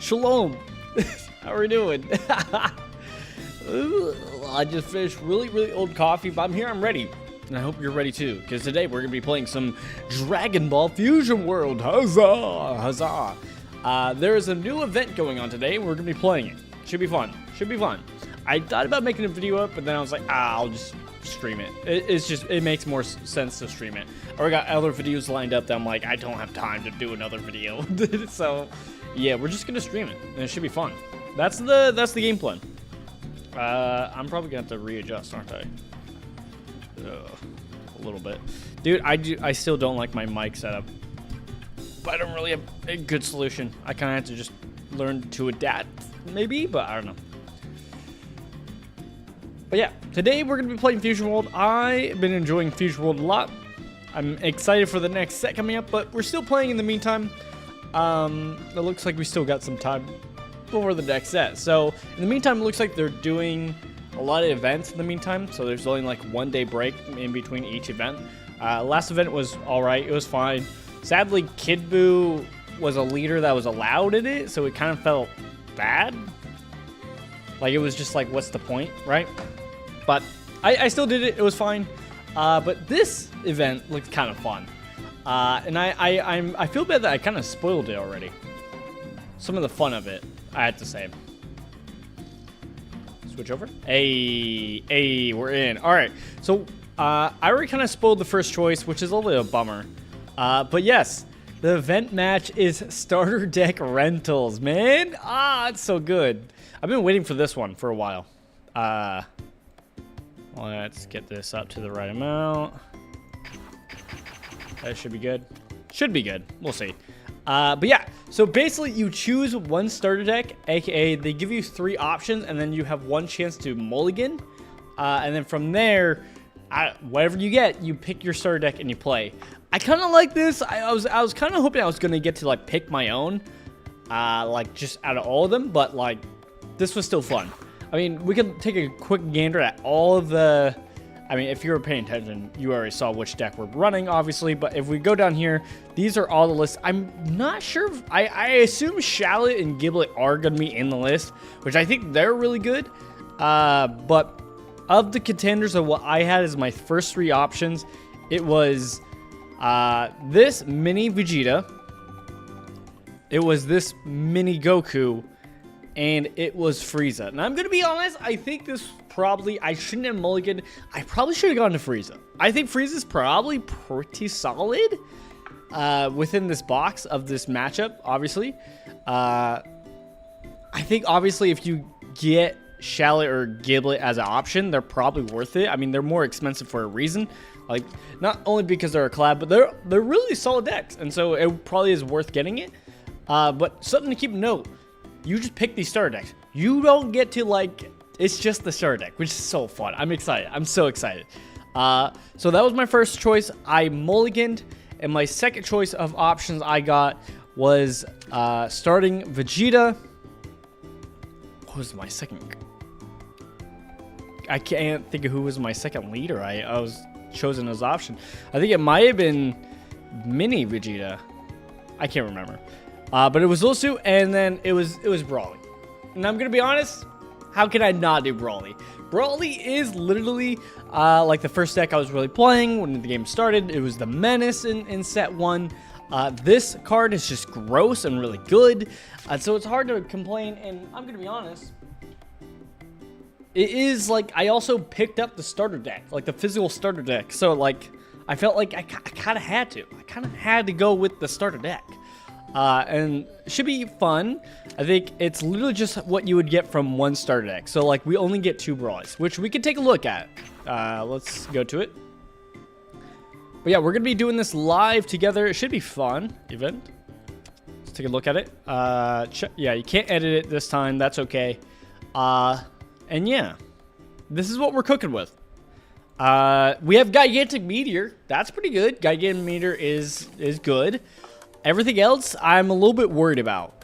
Shalom. How are we doing? I just finished really old coffee, but I'm here, I'm ready. And I hope you're ready too, because today we're going to be playing some Dragon Ball Fusion World. Huzzah! Huzzah! There is a new event going on today. We're going to be playing it. Should be fun. Should be fun. I thought about making a video up, but then I was like, I'll just stream it. It makes more sense to stream it. I already got other videos lined up that I'm like, I don't have time to do another video. So, yeah, we're just going to stream it, and it should be fun. That's the game plan. I'm probably going to have to readjust, aren't I? A little bit. Dude, I still don't like my mic setup. But I don't really have a good solution. I kind of have to just learn to adapt, maybe, but I don't know. But yeah, today we're going to be playing Fusion World. I've been enjoying Fusion World a lot. I'm excited for the next set coming up, but we're still playing in the meantime. It looks like we still got some time before the next set. So, in the meantime, it looks like they're doing a lot of events in the meantime. So, there's only like 1 day break in between each event. Last event was alright. It was fine. Sadly, Kid Buu was a leader that was allowed in it, so it kind of felt bad. Like, it was just like, what's the point, right? But I still did it. It was fine. But this event looked kind of fun. And I feel bad that I kind of spoiled it already. Some of the fun of it, I had to say. Switch over. Hey, we're in. All right. So I already kind of spoiled the first choice, which is a little bit of a bummer. But yes, the event match is starter deck rentals, man. It's so good. I've been waiting for this one for a while. Let's get this up to the right amount. That should be good. Should be good. We'll see. But yeah, so basically you choose one starter deck, aka they give you 3 options, and then you have 1 chance to mulligan. And then from there, whatever you get, you pick your starter deck and you play. I kind of like this. I was kind of hoping I was gonna get to like pick my own, like just out of all of them, but like this was still fun. I mean, we can take a quick gander at all of the. I mean, if you were paying attention, you already saw which deck we're running, obviously. But if we go down here, these are all the lists. I'm not sure. I assume Shallot and Giblet are going to be in the list, which I think they're really good. But of the contenders of what I had as my first 3 options, it was this mini Vegeta. It was this mini Goku. And it was Frieza. And I'm going to be honest, I think this probably, I shouldn't have mulliganed. I probably should have gone to Frieza. I think Frieza's probably pretty solid within this box of this matchup, obviously. I think, obviously, if you get Shallot or Giblet as an option, they're probably worth it. I mean, they're more expensive for a reason. Like, not only because they're a collab, but they're really solid decks. And so it probably is worth getting it. But something to keep note. You just pick these starter decks. You don't get to, like, it's just the starter deck, which is so fun. I'm excited. I'm so excited. So that was my first choice. I mulliganed, and my second choice of options I got was starting Vegeta. What was my second? I can't think of who was my second leader. I was chosen as option. I think it might have been Mini Vegeta. I can't remember. But it was Ulsu, and then it was Brawly. And I'm gonna be honest, how can I not do Brawly? Brawly is literally like the first deck I was really playing when the game started. It was the Menace in set 1. This card is just gross and really good, so it's hard to complain. And I'm gonna be honest, it is like I also picked up the starter deck, like the physical starter deck. So like I felt like I kind of had to. I kind of had to go with the starter deck. And it should be fun. I think it's literally just what you would get from 1 starter deck. So, like, we only get 2 Brawlies, which we can take a look at. Let's go to it. But yeah, we're going to be doing this live together. It should be fun. Event. Let's take a look at it. Yeah, you can't edit it this time. That's okay. And yeah, this is what we're cooking with. We have Gigantic Meteor. That's pretty good. Gigantic Meteor is good. Everything else, I'm a little bit worried about.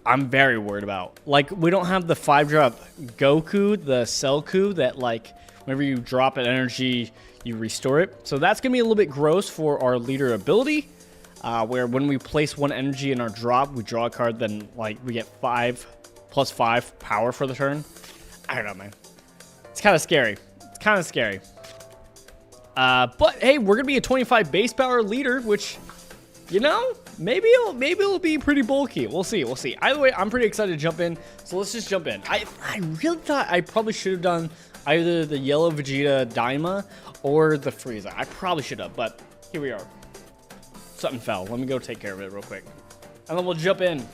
I'm very worried about. Like, we don't have the 5-drop Goku, the Cellku, that, like, whenever you drop an energy, you restore it. So that's going to be a little bit gross for our leader ability. where when we place 1 energy in our drop, we draw a card, then like we get 5+5 power for the turn. I don't know, man. It's kind of scary. It's kind of scary. But hey, we're gonna be a 25 base power leader, which, you know, maybe it'll be pretty bulky. We'll see. We'll see. Either way, I'm pretty excited to jump in. So let's just jump in. I really thought I probably should have done either the yellow Vegeta Daima or the Frieza. I probably should have, but here we are. Something fell. Let me go take care of it real quick, and then we'll jump in.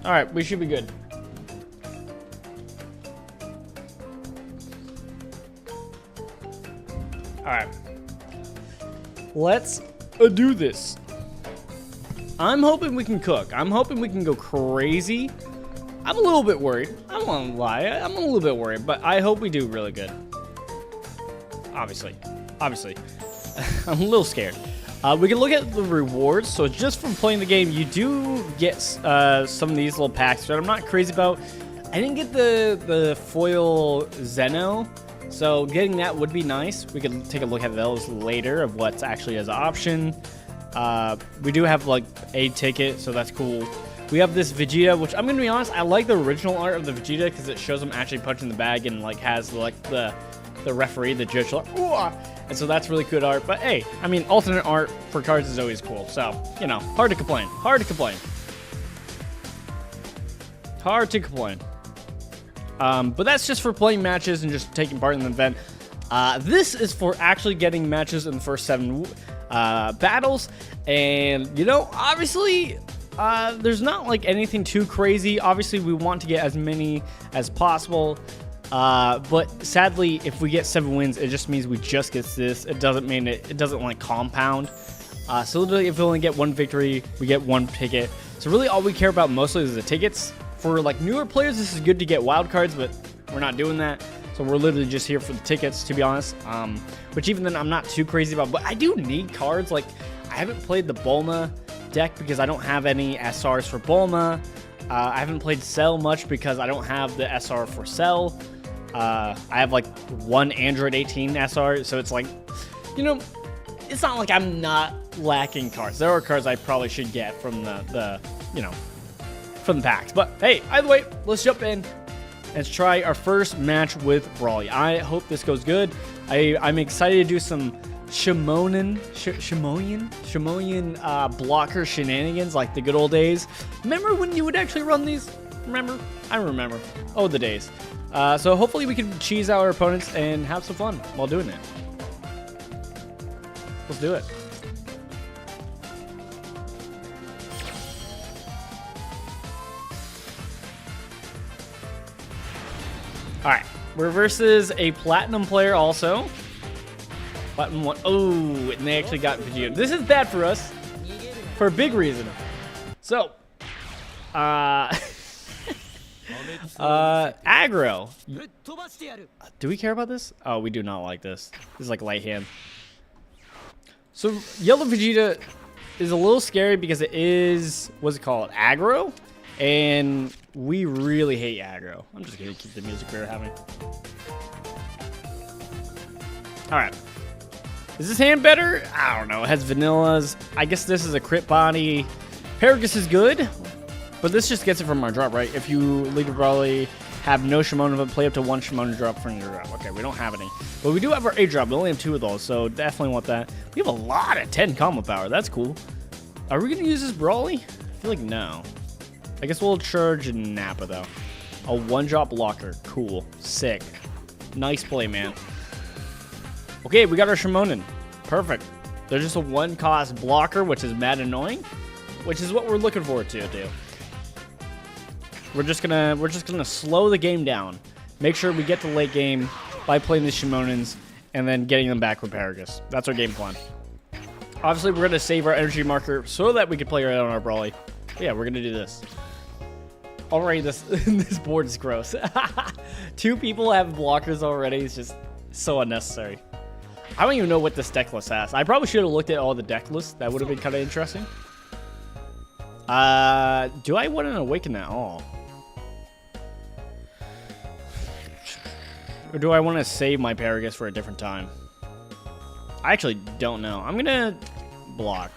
All right, we should be good. All right, let's do this. I'm hoping we can cook. I'm hoping we can go crazy. I'm a little bit worried. I don't want to lie. I'm a little bit worried, but I hope we do really good. Obviously. I'm a little scared. We can look at the rewards. So just from playing the game, you do get some of these little packs that I'm not crazy about. I didn't get the foil Zeno, so getting that would be nice. We can take a look at those later of what's actually as an option. We do have like a ticket, so that's cool. We have this Vegeta, which I'm gonna be honest, I like the original art of the Vegeta because it shows him actually punching the bag and like has like the referee, the judge, like, ooh, and so that's really good art. But hey, I mean, alternate art for cards is always cool. So, you know, hard to complain. Hard to complain. Hard to complain. But that's just for playing matches and just taking part in the event. This is for actually getting matches in the first 7 battles. And, you know, obviously, there's not like anything too crazy. Obviously, we want to get as many as possible. But sadly, if we get 7 wins, it just means we just get this. It doesn't mean it doesn't like compound. So literally, if we only get 1 victory, we get 1 ticket. So really, all we care about mostly is the tickets. For like newer players, this is good to get wild cards, but we're not doing that. So we're literally just here for the tickets, to be honest. Which even then, I'm not too crazy about. But I do need cards. Like, I haven't played the Bulma deck because I don't have any SRs for Bulma. I haven't played Cell much because I don't have the SR for Cell. I have like 1 Android 18 SR, so it's like, you know, it's not like I'm not lacking cards. There are cards I probably should get from the you know, from the packs. But hey, either way, let's jump in and try our first match with Brawly. I hope this goes good. I'm excited to do some Shimoyan blocker shenanigans like the good old days. Remember when you would actually run these? Remember? I remember. Oh, the days. So hopefully we can cheese our opponents and have some fun while doing it. Let's do it. All right, we're versus a platinum player also. Platinum 1. Oh, and they actually got Vegeta. This is bad for us for a big reason. So, aggro. Do we care about this? Oh, we do not like this. This is like light hand. So yellow Vegeta is a little scary because it is, what's it called? Aggro? And we really hate aggro. I'm just gonna keep the music we were having. All right. Is this hand better? I don't know. It has vanillas. I guess this is a crit body. Paragus is good. But this just gets it from our drop, right? If you leave a Brawly, have no Shimon, but play up to 1 Shimon drop from your drop. Okay, we don't have any. But we do have our 8 drop. We only have 2 of those, so definitely want that. We have a lot of 10 combo power. That's cool. Are we going to use this Brawly? I feel like no. I guess we'll charge Nappa, though. A 1-drop blocker. Cool. Sick. Nice play, man. Okay, we got our Shimonen. Perfect. They're just a 1-cost blocker, which is mad annoying, which is what we're looking forward to do. We're just gonna slow the game down. Make sure we get to late game by playing the Shimonens and then getting them back with Paragus. That's our game plan. Obviously, we're gonna save our energy marker so that we can play right on our Brawly. Yeah, we're gonna do this. Already, this this board is gross. 2 people have blockers already. It's just so unnecessary. I don't even know what this deck list has. I probably should have looked at all the deck lists. That would have been kind of interesting. Do I want to awaken at all? Or do I want to save my Paragus for a different time? I actually don't know. I'm gonna block.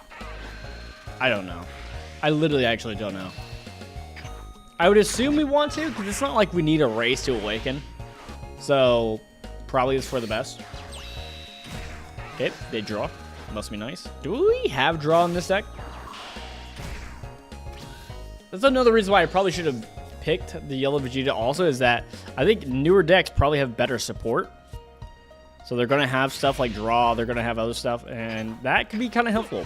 I don't know. I literally actually don't know. I would assume we want to, because it's not like we need a race to awaken. So, probably it's for the best. Okay, they draw. Must be nice. Do we have draw in this deck? That's another reason why I probably should have picked the yellow Vegeta also, is that I think newer decks probably have better support. So they're going to have stuff like draw, they're going to have other stuff, and that could be kind of helpful.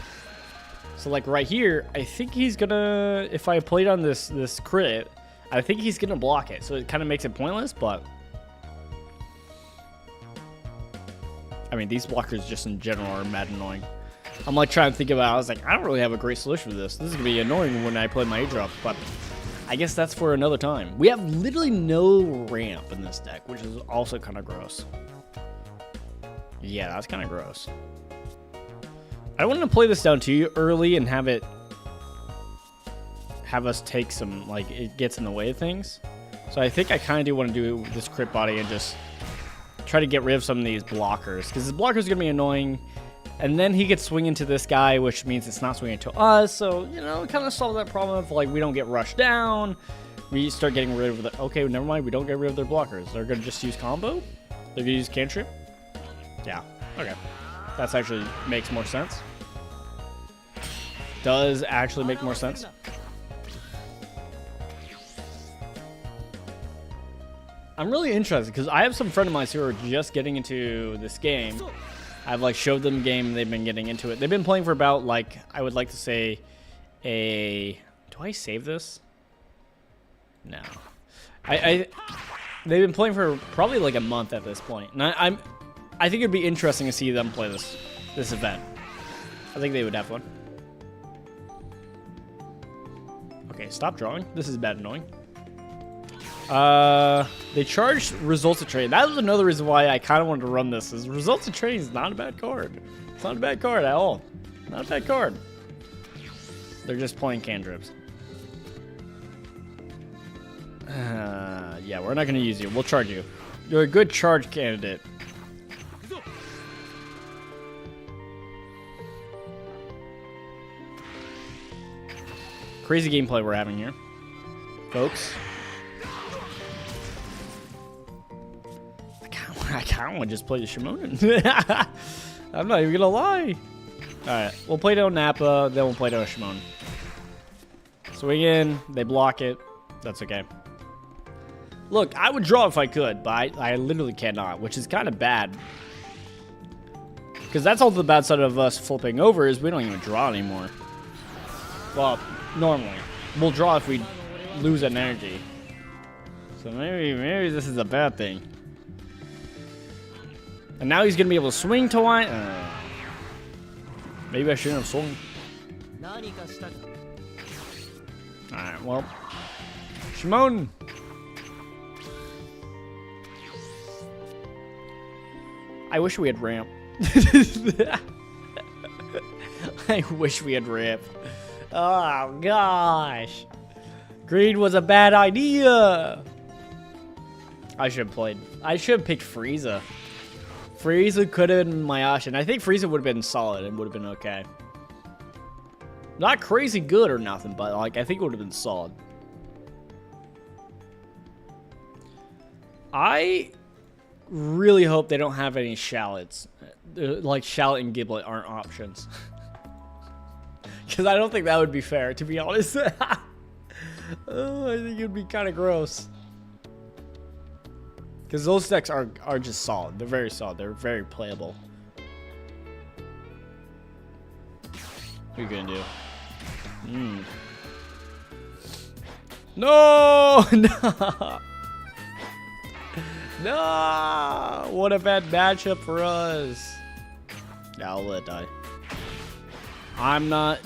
So like right here, I think he's going to, if I played on this crit, I think he's going to block it. So it kind of makes it pointless, but I mean, these blockers just in general are mad annoying. I'm like trying to think about, I was like, I don't really have a great solution for this. This is going to be annoying when I play my A-drop, but I guess that's for another time. We have literally no ramp in this deck, which is also kind of gross. Yeah, that's kind of gross. I wanted to play this down too early and have us take some, like, it gets in the way of things. So I think I kind of do want to do this crit body and just try to get rid of some of these blockers, because the blockers are going to be annoying. And then he gets swing into this guy, which means it's not swinging to us. So, you know, kind of solve that problem of, like, we don't get rushed down. We start getting rid of the... Okay, never mind. We don't get rid of their blockers. They're going to just use combo? They're going to use cantrip? Yeah. Okay. That's actually makes more sense. Does actually make more sense. I'm really interested, because I have some friends of mine who are just getting into this game. I've like showed them the game and they've been getting into it. They've been playing for about, like, I would like to say do I save this? No. They've been playing for probably like a month at this point. And I think it'd be interesting to see them play this event. I think they would have fun. Okay, stop drawing. This is bad annoying. They charged Results of Training. That was another reason why I kind of wanted to run this. Is Results of Training is not a bad card. It's not a bad card at all. Not a bad card. They're just playing cantrips. Yeah, we're not going to use you. We'll charge you. You're a good charge candidate. Crazy gameplay we're having here, folks. I kind of want to just play the Shimonen. I'm not even gonna lie. Alright, we'll play down Nappa, then we'll play down Shimonen. Swing in, they block it. That's okay. Look, I would draw if I could, but I literally cannot, which is kind of bad. Because that's all the bad side of us flipping over, is we don't even draw anymore. Well, normally. We'll draw if we lose an energy. So maybe this is a bad thing. And now he's going to be able to swing to line. Maybe I shouldn't have swung. Alright, well. Shimon! I wish we had ramp. I wish we had ramp. Oh, gosh. Green was a bad idea. I should have played. I should have picked Frieza. Frieza could have been Mayashi, and I think Frieza would have been solid and would have been okay. Not crazy good or nothing, but like I think it would have been solid. I really hope they don't have any shallots. Like Shallot and Giblet aren't options. Because I don't think that would be fair, to be honest. Oh, I think it would be kind of gross. Because those decks are just solid. They're very solid. They're very playable. What are you going to do? No! No! No! What a bad matchup for us. Yeah, I'll let it die. I'm not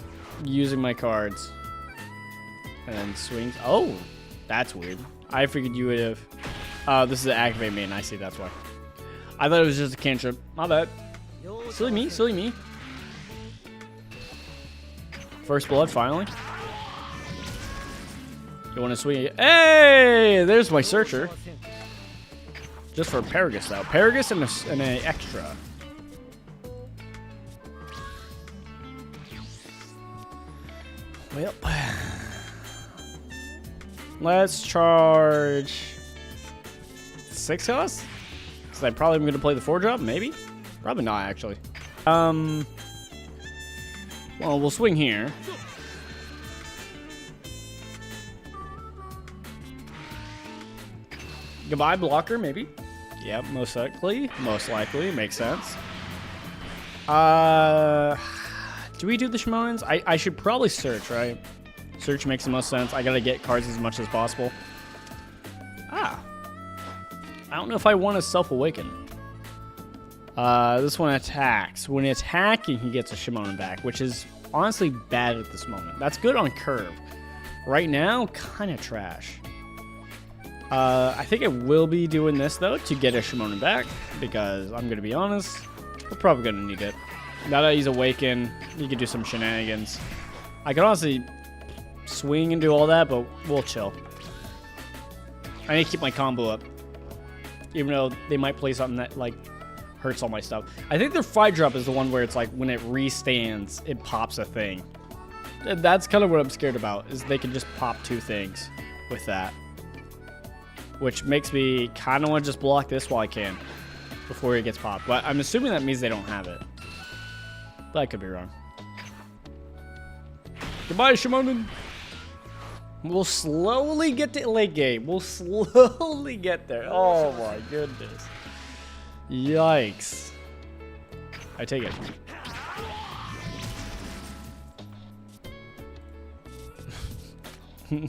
using my cards. And then swings. Oh! That's weird. I figured you would have... this is an activate main. I see, that's why. I thought it was just a cantrip. My bad. Silly me, silly me. First blood, finally. You want to swing it? Hey, there's my searcher. Just for Paragus, though. Paragus and an extra. Well, let's charge 6 costs. So I probably am going to play the 4-drop, maybe? Probably not, actually. Well, we'll swing here. Goodbye, blocker, maybe. Yep, most likely. Most likely. Makes sense. Do we do the Shimonens? I should probably search, right? Search makes the most sense. I gotta get cards as much as possible. Ah. I don't know if I want to self-awaken. This one attacks. When attacking, he gets a Shimonen back, which is honestly bad at this moment. That's good on curve. Right now, kind of trash. I think I will be doing this, though, to get a Shimonen back, because I'm going to be honest, we're probably going to need it. Now that he's awakened, he can do some shenanigans. I could honestly swing and do all that, but we'll chill. I need to keep my combo up, even though they might play something that, like, hurts all my stuff. I think their 5-drop is the one where it's like, when it restands, it pops a thing. That's kind of what I'm scared about, is they can just pop 2 things with that. Which makes me kind of want to just block this while I can, before it gets popped. But I'm assuming that means they don't have it. But I could be wrong. Goodbye, Shimonen. We'll slowly get to late game. We'll slowly get there. Oh my goodness. Yikes. I take it.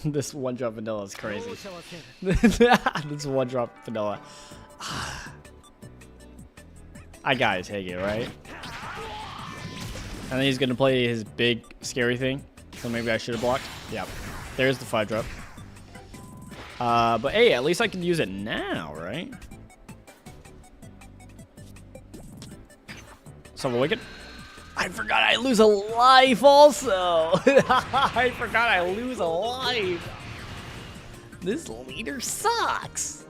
This 1-drop vanilla is crazy. This 1-drop vanilla. I gotta take it, right? And then he's gonna play his big scary thing. So maybe I should have blocked. Yep. There's the 5-drop. But hey, at least I can use it now, right? Self-awaken. I forgot I lose a life also. I forgot I lose a life. This leader sucks.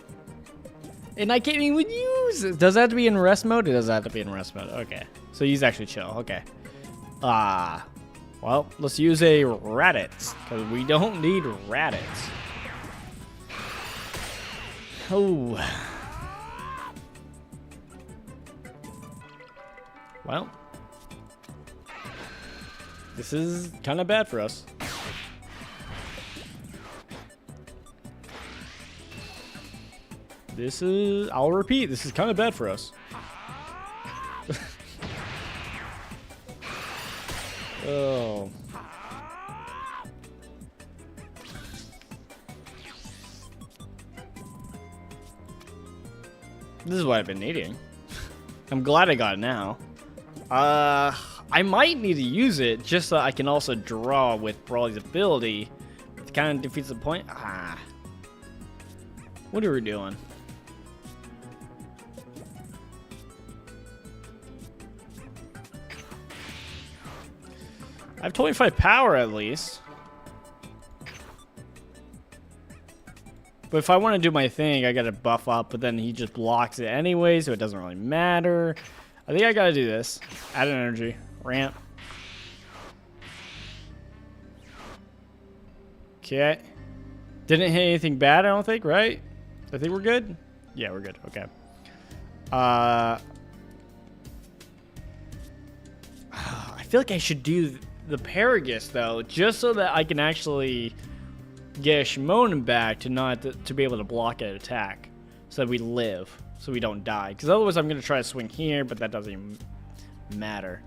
And I can't even use it. Does it have to be in rest mode? It doesn't have to be in rest mode. Okay. So he's actually chill. Okay. Well, let's use a Raditz, because we don't need Raditz. Oh. Well. This is kind of bad for us. This is, I'll repeat, this is kind of bad for us. Oh. This is what I've been needing. I'm glad I got it now. I might need to use it just so I can also draw with Brawly's ability. It kind of defeats the point. What are we doing? I have 25 power at least. But if I want to do my thing, I gotta buff up, but then he just blocks it anyway, so it doesn't really matter. I think I gotta do this. Add an energy. Ramp. Okay. Didn't hit anything bad, I don't think, right? I think we're good? Yeah, we're good. Okay. I feel like I should do the Paragus, though, just so that I can actually get a Shimonen back to be able to block an attack. So that we live. So we don't die. Because otherwise I'm going to try to swing here, but that doesn't even matter.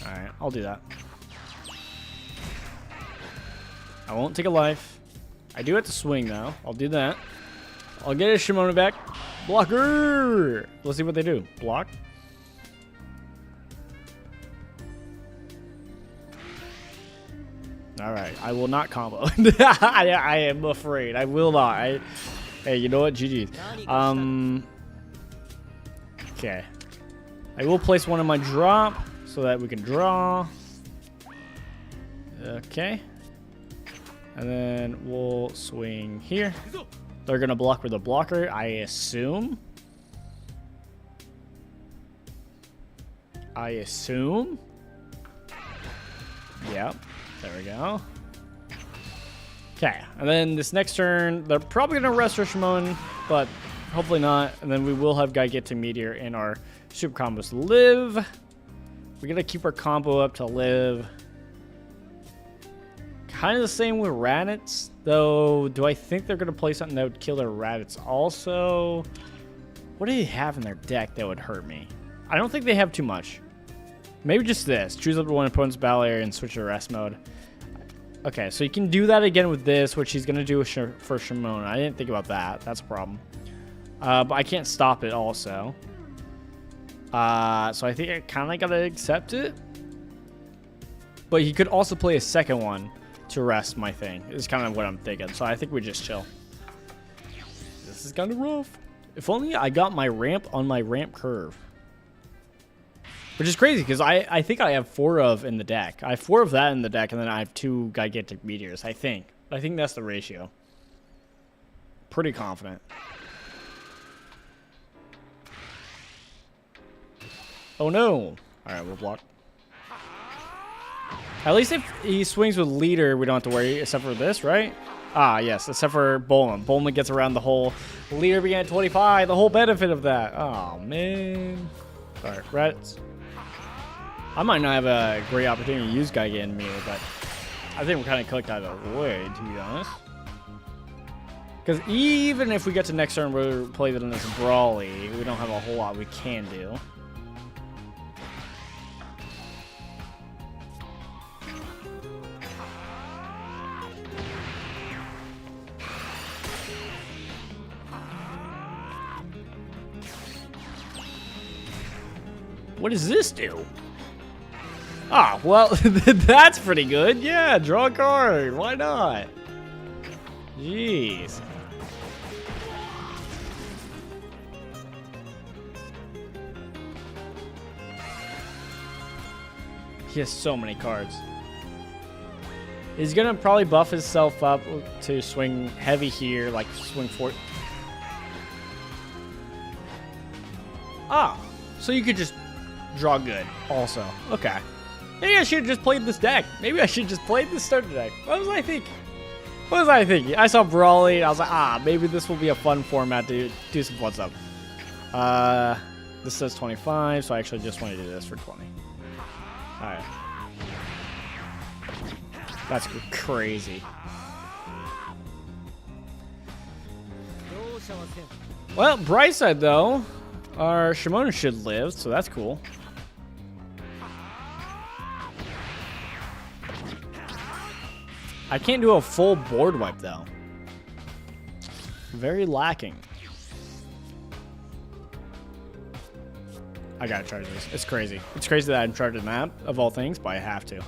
Alright, I'll do that. I won't take a life. I do have to swing, though. I'll do that. I'll get a Shimonen back. Blocker! Let's see what they do. Block. Alright, I will not combo. I am afraid. I will not. Hey, you know what? GG. Okay. I will place one in my drop so that we can draw. Okay. And then we'll swing here. They're going to block with a blocker, I assume. Yep. There we go. Okay. And then this next turn, they're probably going to rest Shimon, but hopefully not. And then we will have Guy get to Meteor in our super combos to live. We're going to keep our combo up to live. Kind of the same with Raditz, though. Do I think they're going to play something that would kill their Raditz also? What do they have in their deck that would hurt me? I don't think they have too much. Maybe just this. Choose up to one opponent's battle area and switch to rest mode. Okay, so you can do that again with this, which he's going to do for Shimon. I didn't think about that. That's a problem. But I can't stop it also. So I think I kind of got to accept it. But he could also play a second one to rest my thing. Is kind of what I'm thinking. So I think we just chill. This is kind of rough. If only I got my ramp on my ramp curve. Which is crazy because I think I have 4 of in the deck. I have 4 of that in the deck, and then I have 2 gigantic meteors. I think that's the ratio. Pretty confident. Oh no! All right, we'll block. At least if he swings with leader, we don't have to worry, except for this, right? Ah, yes, except for Bulma. Bulma gets around the whole leader being at 25, the whole benefit of that. Oh, man. All right, Raditz. I might not have a great opportunity to use Giga in Meteor, but I think we're kind of clicked out of the way, to be honest. Because even if we get to next turn, we'll play it in this Brawly. We don't have a whole lot we can do. What does this do? Ah, well, that's pretty good. Yeah, draw a card. Why not? Jeez. He has so many cards. He's gonna probably buff himself up to swing heavy here, like swing 4. Ah, so you could just draw good also. Okay. Maybe I should have just played this deck. Maybe I should just play this starter deck. What was I thinking? I saw Brawly and I was like, maybe this will be a fun format to do some fun stuff. This says 25, so I actually just want to do this for 20. Alright. That's crazy. Well, bright side though, our Shimon should live, so that's cool. I can't do a full board wipe though. Very lacking. I gotta charge this. It's crazy. It's crazy that I'm charging that of all things, but I have to.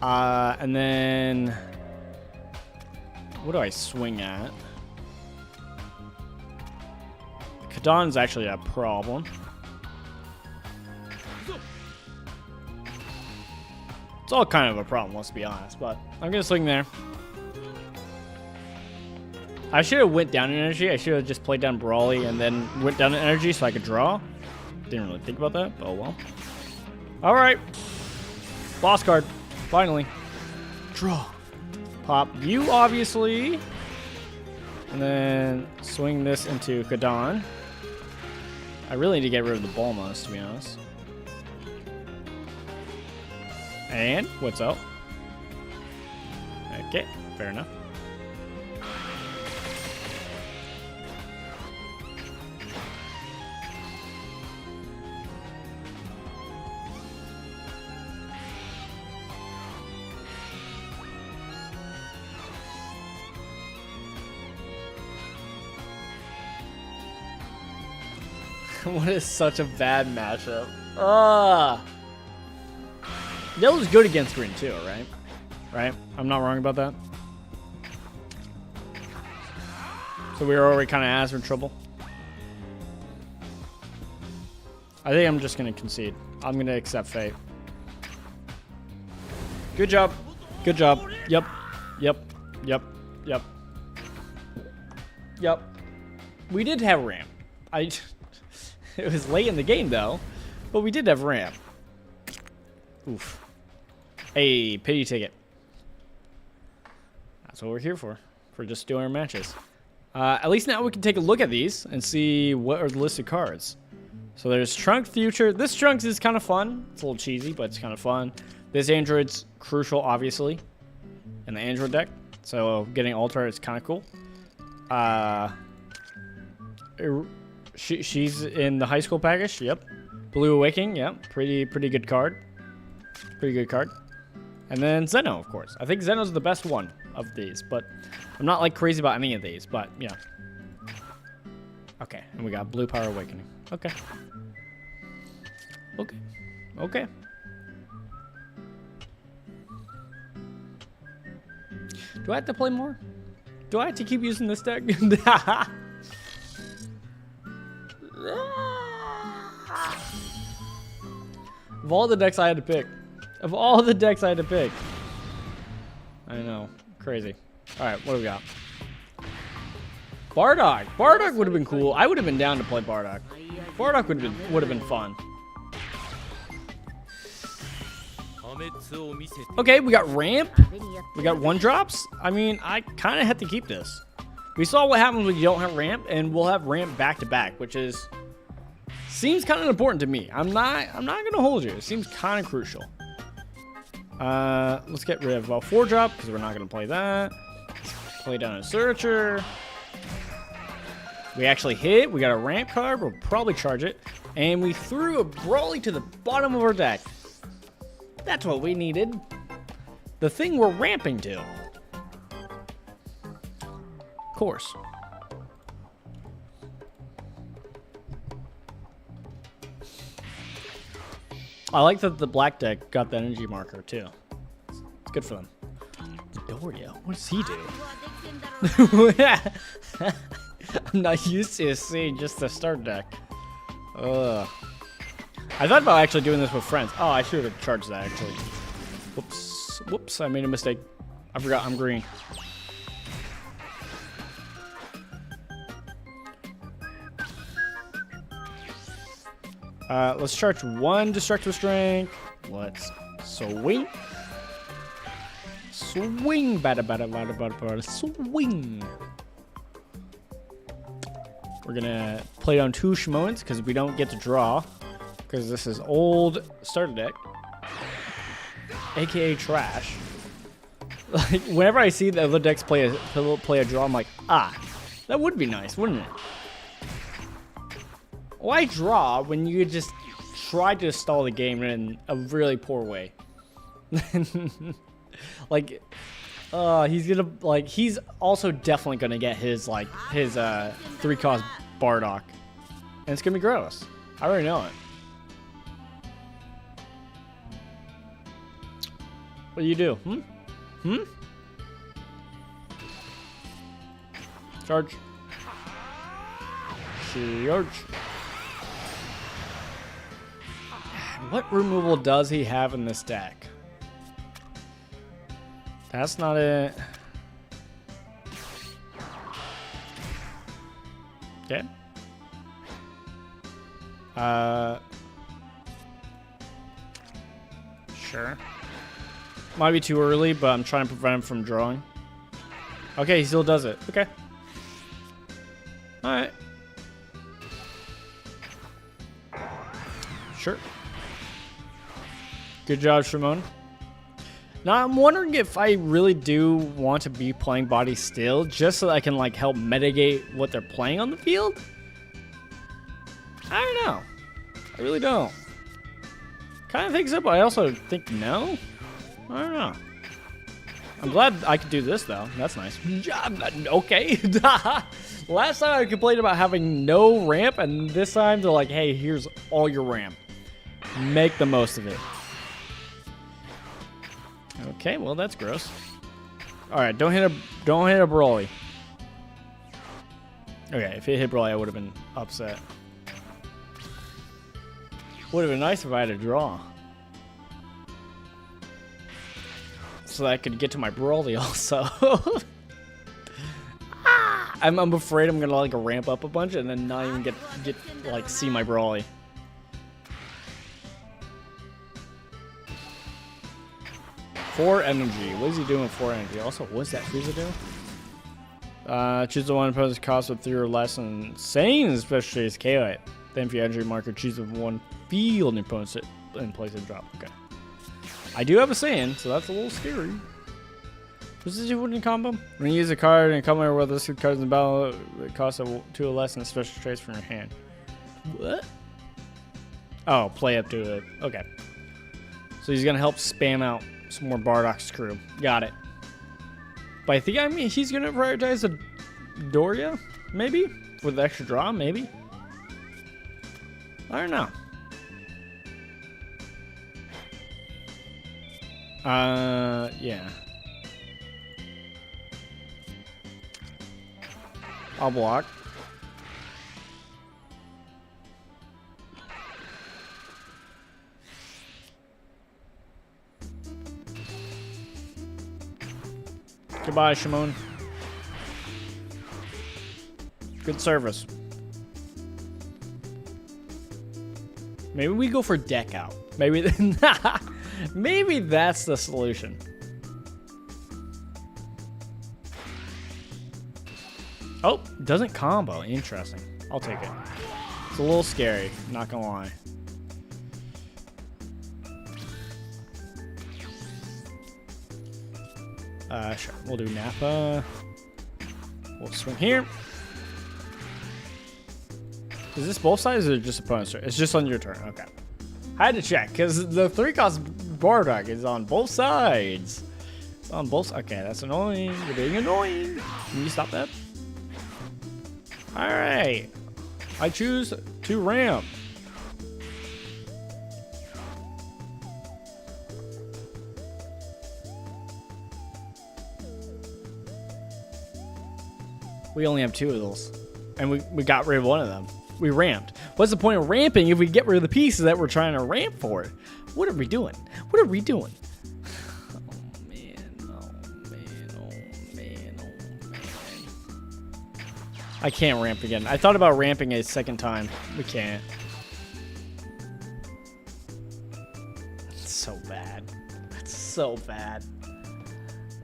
And then what do I swing at? Kadon's actually a problem. It's all kind of a problem, let's be honest, but I'm gonna swing there. I should have went down in energy. I should have just played down Brawly and then went down in energy so I could draw. Didn't really think about that, but oh well. All right, boss card, finally. Draw. Pop you, obviously. And then swing this into Kadon. I really need to get rid of the Bulmas, to be honest. And what's up? Okay, fair enough. What is such a bad matchup? Yellow's good against green too, right? Right? I'm not wrong about that. So we were already kind of ass in trouble. I think I'm just going to concede. I'm going to accept fate. Good job. Good job. Yep. Yep. Yep. Yep. Yep. We did have ramp. It was late in the game though, but we did have ramp. Oof. Hey, pity ticket. That's what we're here for. For just doing our matches. At least now we can take a look at these and see what are the listed cards. So there's Trunk Future. This Trunks is kind of fun. It's a little cheesy, but it's kind of fun. This Android's crucial, obviously, in the Android deck. So getting Altar is kind of cool. She's in the high school package. Yep. Blue Awakening. Yep. Pretty good card. Pretty good card. And then Zeno, of course. I think Zeno's the best one of these, but I'm not like crazy about any of these, but yeah. Okay, and we got Blue Power Awakening. Okay. Okay. Okay. Do I have to play more? Do I have to keep using this deck? Of all the decks I had to pick. Of all the decks I had to pick. I know. Crazy. Alright, what do we got? Bardock. Bardock would have been cool. I would have been down to play Bardock. Bardock would have been fun. Okay, we got ramp. We got 1-drops. I mean, I kind of had to keep this. We saw what happens when you don't have ramp, and we'll have ramp back to back, which is seems kind of important to me. I'm not gonna hold you. It seems kind of crucial. Let's get rid of a 4-drop because we're not gonna play that. Play down a searcher. We actually hit. We got a ramp card. We'll probably charge it, and we threw a Brawly to the bottom of our deck. That's what we needed. The thing we're ramping to. Of course. I like that the black deck got the energy marker too. It's good for them. Doria, what does he do? I'm not used to seeing just the start deck. Ugh. I thought about actually doing this with friends. Oh, I should have charged that actually. Whoops. Whoops, I made a mistake. I forgot I'm green. Let's charge 1 Destructive Strength. Let's swing. Swing. Bada, swing. We're gonna play down 2 Shimons because we don't get to draw. Because this is old starter deck. AKA trash. Like, whenever I see the other decks play a draw, I'm like, ah, that would be nice, wouldn't it? Why draw when you just try to stall the game in a really poor way? Like, he's gonna, like, he's also definitely gonna get his 3-cost Bardock. And it's gonna be gross. I already know it. What do you do? Charge. Charge. What removal does he have in this deck? That's not it. Okay. Sure. Might be too early, but I'm trying to prevent him from drawing. Okay, he still does it. Okay. Alright. Sure. Good job, Shimon. Now, I'm wondering if I really do want to be playing body still, just so I can, like, help mitigate what they're playing on the field. I don't know. I really don't. Kind of think so, but I also think no. I don't know. I'm glad I could do this, though. That's nice. Okay. Last time I complained about having no ramp, and this time they're like, hey, here's all your ramp. Make the most of it. Okay, well, that's gross. All right, don't hit a Brawly. Okay, if it hit Brawly, I would have been upset. Would have been nice if I had a draw. so that I could get to my Brawly also. I'm afraid I'm gonna like ramp up a bunch and then not even get like see my Brawly. Four energy. What is he doing with 4 energy? Also, what's that Frieza do? Choose the one opponent's cost of 3 or less and insane special is KO it. Then for your energy marker, choose the one field and opponent's it and place a drop. Okay. I do have a Saiyan, so that's a little scary. What's this wooden combo? When you use a card and come over with this cards in the battle, it costs 2 or less and special traits from your hand. What? Oh, play up to it. Okay. So he's gonna help spam out some more Bardock's crew. Got it. But I think he's gonna prioritize a Doria, maybe? With the extra draw, maybe? I don't know. Yeah. I'll block. Goodbye, Shimon. Good service. Maybe we go for deck out. Maybe, maybe that's the solution. Oh, doesn't combo. Interesting. I'll take it. It's a little scary, not gonna lie. Sure. We'll do Nappa. We'll swing here. Is this both sides or just opponent's turn? It's just on your turn. Okay. I had to check because the 3-cost Bardock is on both sides. It's on both. Okay, that's annoying. You're being annoying. Can you stop that? All right. I choose to ramp. We only have 2 of those. And we got rid of one of them. We ramped. What's the point of ramping if we get rid of the pieces that we're trying to ramp for? What are we doing? What are we doing? Oh, man. Oh, man. Oh, man. Oh, man. I can't ramp again. I thought about ramping a second time. We can't. It's so bad. It's so bad.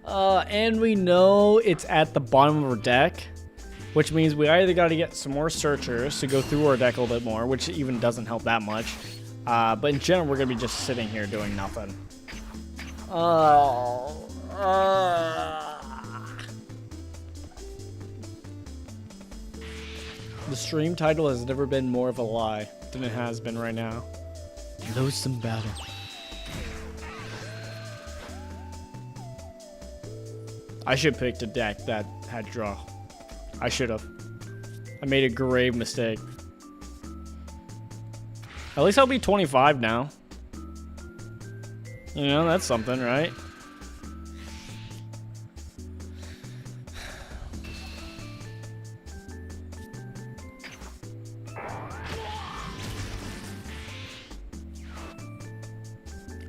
And we know it's at the bottom of our deck, which means we either got to get some more searchers to go through our deck a little bit more, which even doesn't help that much. But in general, we're going to be just sitting here doing nothing. The stream title has never been more of a lie than it has been right now. Loathsome Battle. I should have picked a deck that had draw. I should have. I made a grave mistake. At least I'll be 25 now. You know, that's something, right?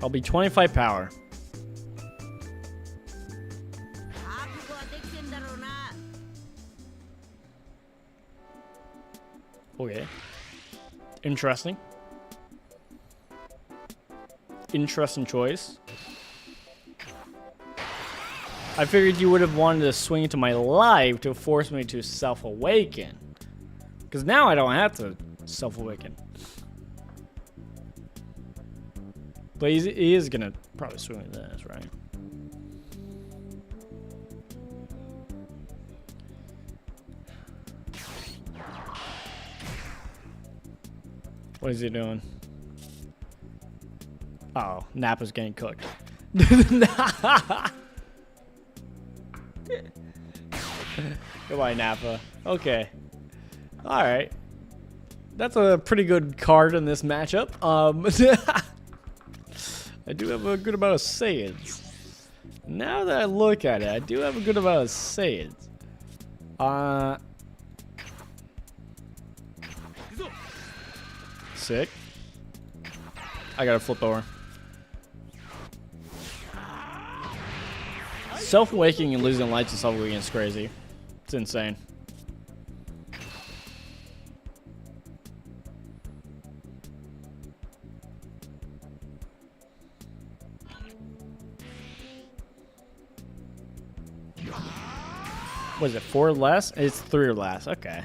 I'll be 25 power. Okay. Interesting. Interesting choice. I figured you would have wanted to swing into my life to force me to self-awaken. Because now I don't have to self-awaken. But he is going to probably swing into this, right? What is he doing? Oh, Nappa's getting cooked. Goodbye, Nappa. Okay. Alright. That's a pretty good card in this matchup. I do have a good amount of Saiyans. Now that I look at it, I do have a good amount of Saiyans. Sick. I gotta flip over. Self-awakening and losing lights and self-awakening is crazy. It's insane. Was it 4 less? It's 3 or less. Okay.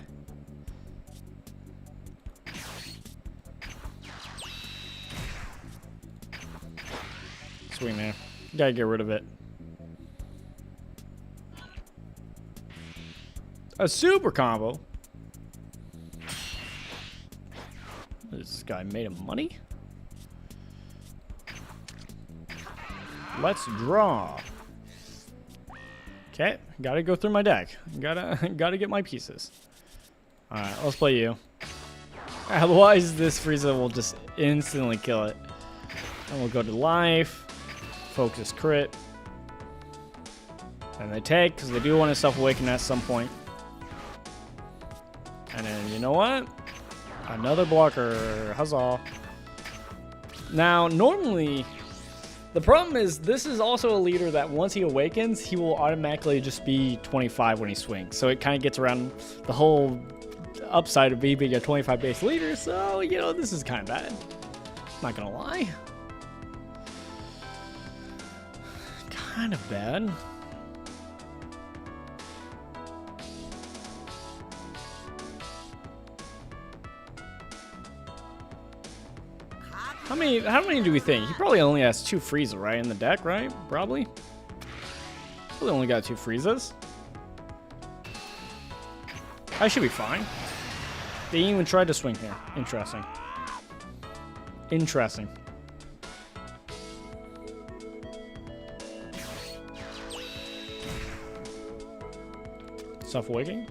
Sweet, man. Gotta get rid of it. A super combo. This guy made him money. Let's draw. Okay, gotta go through my deck. Gotta get my pieces. All right, let's play you. Otherwise, this Frieza will just instantly kill it. And we'll go to life, focus crit, and they take because they do want to self-awaken at some point. And then you know what? Another blocker. Huzzah! Now, normally. The problem is, this is also a leader that once he awakens, he will automatically just be 25 when he swings. So it kind of gets around the whole upside of being a 25 base leader. So, you know, this is kind of bad. Not gonna lie. Kind of bad. How many do we think? He probably only has 2 Frieza, right, in the deck, right? Probably. Probably only got 2 Friezas. I should be fine. They didn't even try to swing here. Interesting. Interesting. Self-awakening?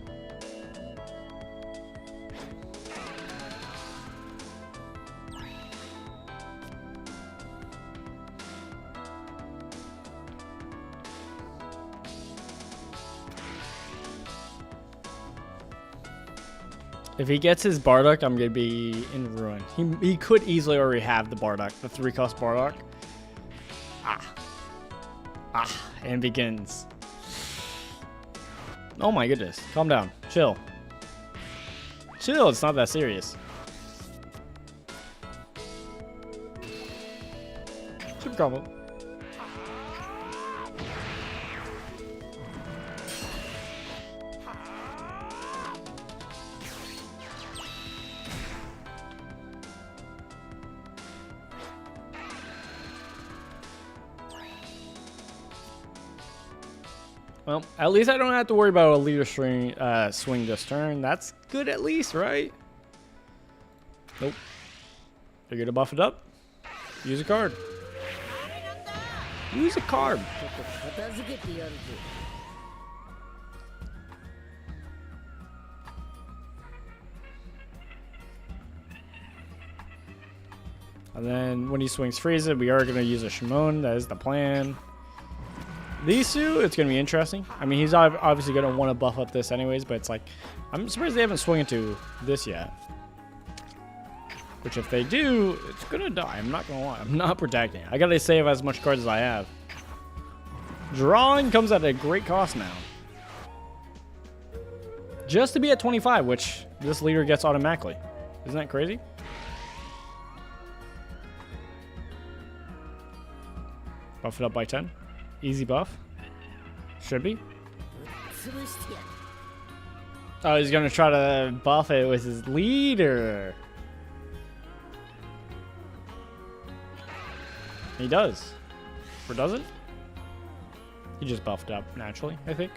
If he gets his Bardock, I'm going to be in ruin. He could easily already have the Bardock, the 3-cost Bardock. And begins. Oh my goodness. Calm down. Chill. Chill, it's not that serious. Super combo. Well, at least I don't have to worry about a leader swing this turn. That's good at least, right? Nope. You're gonna buff it up. Use a card. Use a card. And then when he swings Frieza, we are gonna use a Shimon. That is the plan. These two, it's going to be interesting. I mean, he's obviously going to want to buff up this anyways, but it's like, I'm surprised they haven't swung into this yet. Which if they do, it's going to die. I'm not going to lie. I'm not protecting it. I got to save as much cards as I have. Drawing comes at a great cost now. Just to be at 25, which this leader gets automatically. Isn't that crazy? Buff it up by 10. Easy buff. Should be. Oh, he's gonna try to buff it with his leader. He does. Or doesn't? He just buffed up naturally, I think.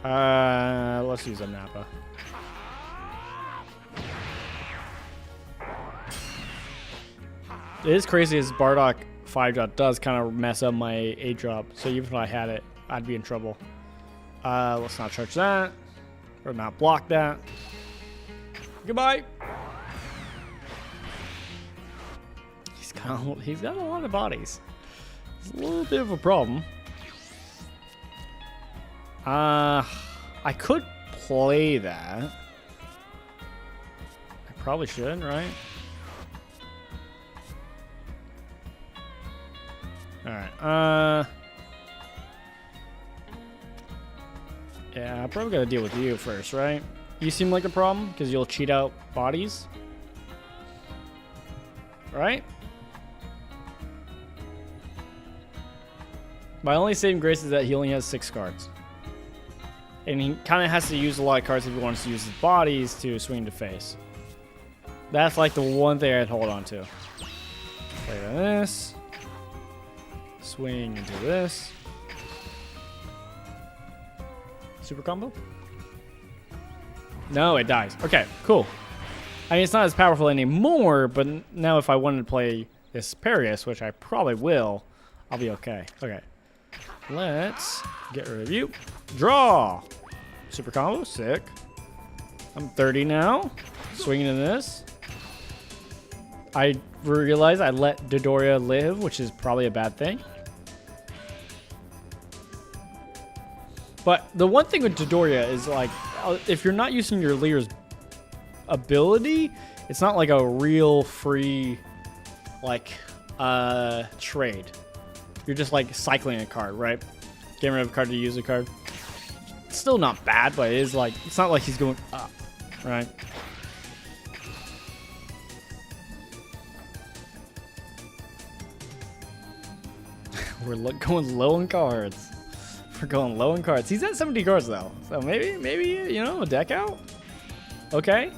Let's use a Nappa. It is crazy as Bardock 5-drop does kind of mess up my 8-drop. So even if I had it, I'd be in trouble. Let's not charge that. Or not block that. Goodbye. He's got a lot of bodies. It's a little bit of a problem. I could play that. I probably should, right? Yeah, I probably gotta deal with you first, right? You seem like a problem because you'll cheat out bodies, right? My only saving grace is that he only has 6 cards. And he kind of has to use a lot of cards if he wants to use his bodies to swing to face. That's like the one thing I'd hold on to. Play this. Swing into this. Super combo? No, it dies. Okay, cool. I mean, it's not as powerful anymore, but now if I wanted to play this Perius, which I probably will, I'll be okay. Okay. Let's get rid of you. Draw! Super combo, sick. I'm 30 now. Swinging in this. I realize I let Dodoria live, which is probably a bad thing. But the one thing with Dodoria is, like, if you're not using your leader's ability, it's not like a real free, like, trade. You're just, like, cycling a card, right? Getting rid of a card to use a card. It's still not bad, but it is, like, it's not like he's going up, right? We're going low on cards. We're going low on cards. He's at 70 cards, though. So maybe, you know, a deck out? Okay.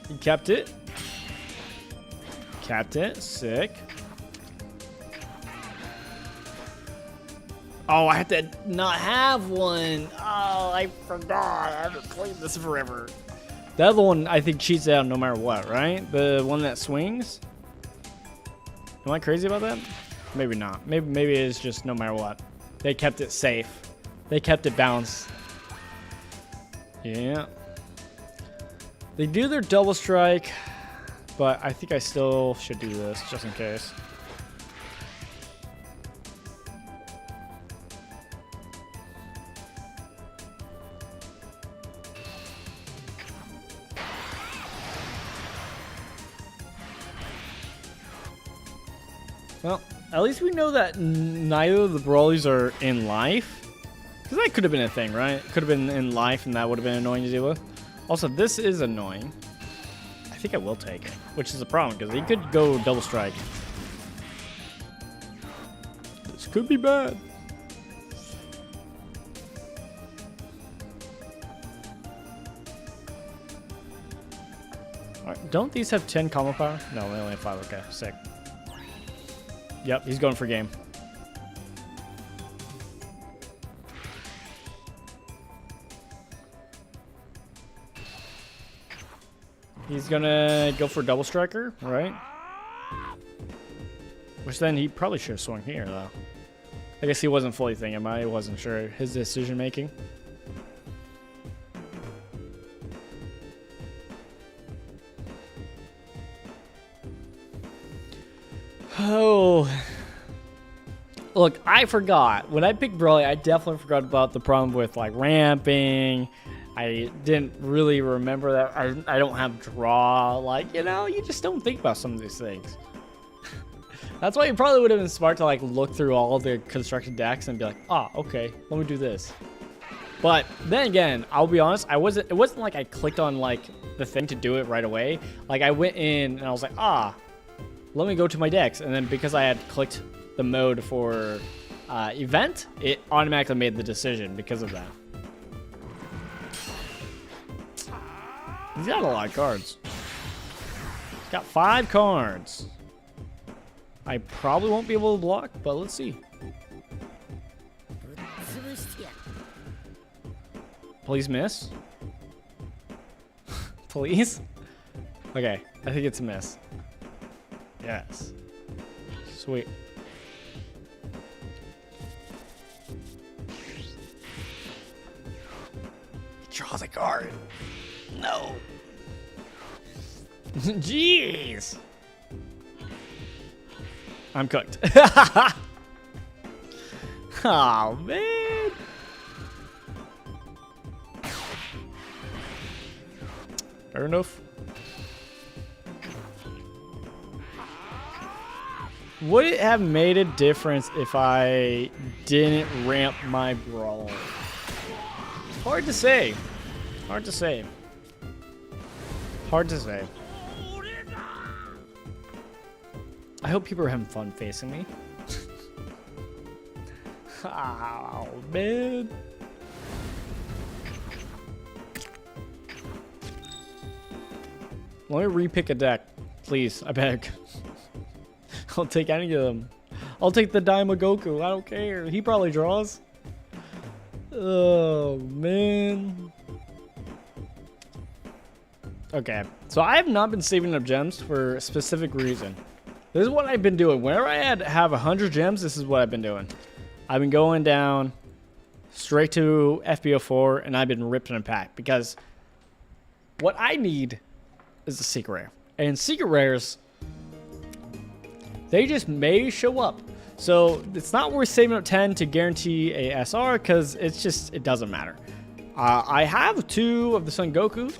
He kept it. Kept it. Sick. Oh, I have to not have one. Oh, I forgot. I haven't played this forever. The other one, I think, cheats out no matter what, right? The one that swings? Am I crazy about that? Maybe not. Maybe it's just no matter what. They kept it safe. They kept it balanced. Yeah. They do their double strike, but I think I still should do this just in case. Well, at least we know that neither of the Brawlies are in life. Because that could have been a thing, right? Could have been in life, and that would have been annoying to deal with. Also, this is annoying. I think I will take it, which is a problem, because he could go double strike. This could be bad. All right, don't these have 10 combo power? No, they only have 5. Okay, sick. Yep, he's going for game. He's gonna go for double striker, right? Which then he probably should have swung here, though. I guess he wasn't fully thinking about it. He wasn't sure his decision making. Oh. Look, I forgot. When I picked Brawly, I definitely forgot about the problem with, like, ramping. I didn't really remember that. I don't have draw. Like, you know, you just don't think about some of these things. That's why it probably would have been smart to, like, look through all the constructed decks and be like, ah, okay, let me do this. But then again, I'll be honest, it wasn't like I clicked on, like, the thing to do it right away. Like, I went in and I was like, ah, let me go to my decks. And then because I had clicked the mode for event, it automatically made the decision because of that. He's got a lot of cards. He's got 5 cards. I probably won't be able to block, but let's see. Please miss. Please? Okay, I think it's a miss. Yes. Sweet. He draws a card. No. Jeez. I'm cooked. Oh, man. Fair enough. Would it have made a difference if I didn't ramp my brawl? Hard to say. Hard to say. Hard to say. I hope people are having fun facing me. Oh, man. Let me repick a deck, please. I beg. I'll take any of them. I'll take the Daima Goku. I don't care. He probably draws. Oh, man. Okay. So I have not been saving up gems for a specific reason. This is what I've been doing. Whenever I have 100 gems, this is what I've been doing. I've been going down straight to FBO4, and I've been ripping a pack. Because what I need is a secret rare. And secret rares, they just may show up. So it's not worth saving up 10 to guarantee a SR because it doesn't matter. I have 2 of the Son Goku,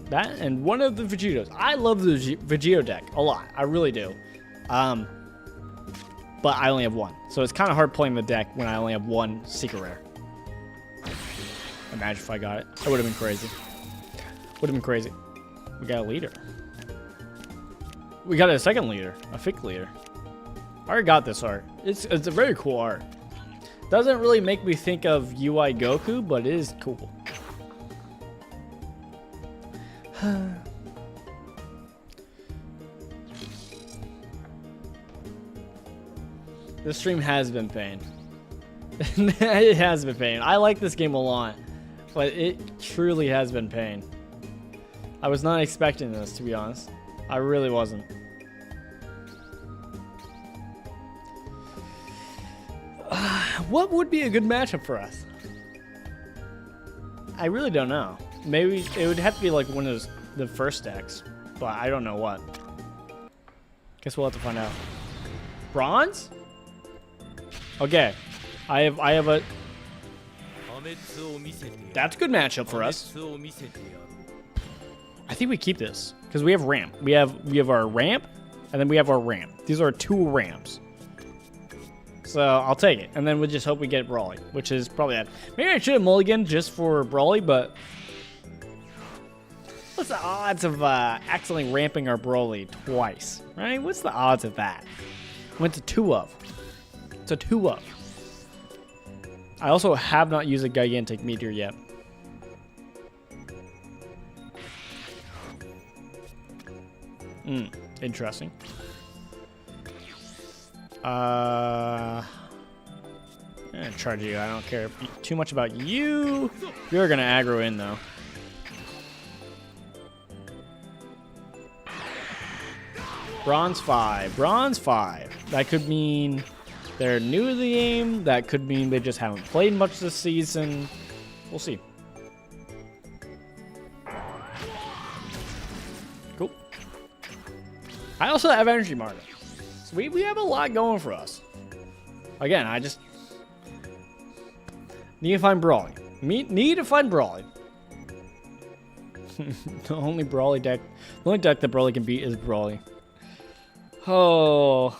that, and 1 of the Vegetos. I love the Vegito deck a lot. I really do. But I only have 1. So it's kind of hard playing the deck when I only have 1 secret rare. Imagine if I got it. That would have been crazy. Would have been crazy. We got a leader. We got a second leader. A fake leader. I already got this art. It's a very cool art. Doesn't really make me think of UI Goku, but it is cool. This stream has been pain. It has been pain. I like this game a lot, but it truly has been pain. I was not expecting this, to be honest. I really wasn't. What would be a good matchup for us? I really don't know. Maybe it would have to be like one of the first decks, but I don't know what. Guess we'll have to find out. Bronze? Okay. I have a... That's a good matchup for us. I think we keep this because we have ramp. We have our ramp, and then we have our ramp. These are 2 ramps. So I'll take it, and then we'll just hope we get Brawly, which is probably that. Maybe I should have mulligan just for Brawly, but what's the odds of accidentally ramping our Brawly twice? Right? What's the odds of that? Went to 2 of. It's a 2 of. I also have not used a Gigantic Meteor yet. Interesting. I'm gonna charge you. I don't care too much about you. You're gonna aggro in though. Bronze 5. Bronze 5. That could mean they're new to the game. That could mean they just haven't played much this season. We'll see. Cool. I also have Energy Market. So we have a lot going for us. Again, I just need to find Brawly. Need to find Brawly. The only Brawly deck, the only deck that Brawly can beat is Brawly. Oh.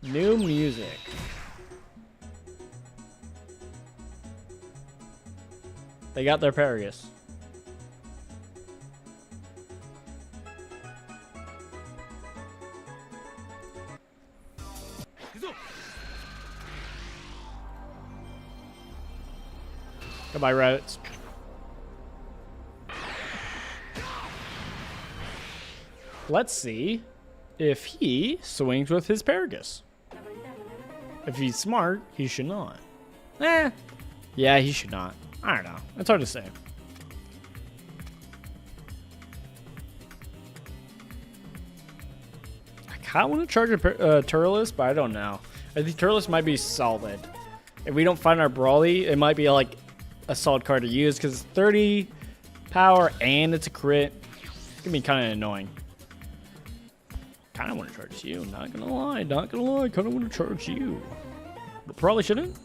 New music. They got their Paragus. Goodbye, Rabbits. Let's see if he swings with his Paragus. If he's smart, he should not. Yeah, he should not. I don't know. It's hard to say. I kind of want to charge a Turles, but I don't know. I think Turles might be solid. If we don't find our Brawly, it might be like a solid card to use because it's 30 power and it's a crit. It's gonna be kind of annoying. Kind of want to charge you. Not gonna lie. Not gonna lie. Kind of want to charge you, but probably shouldn't.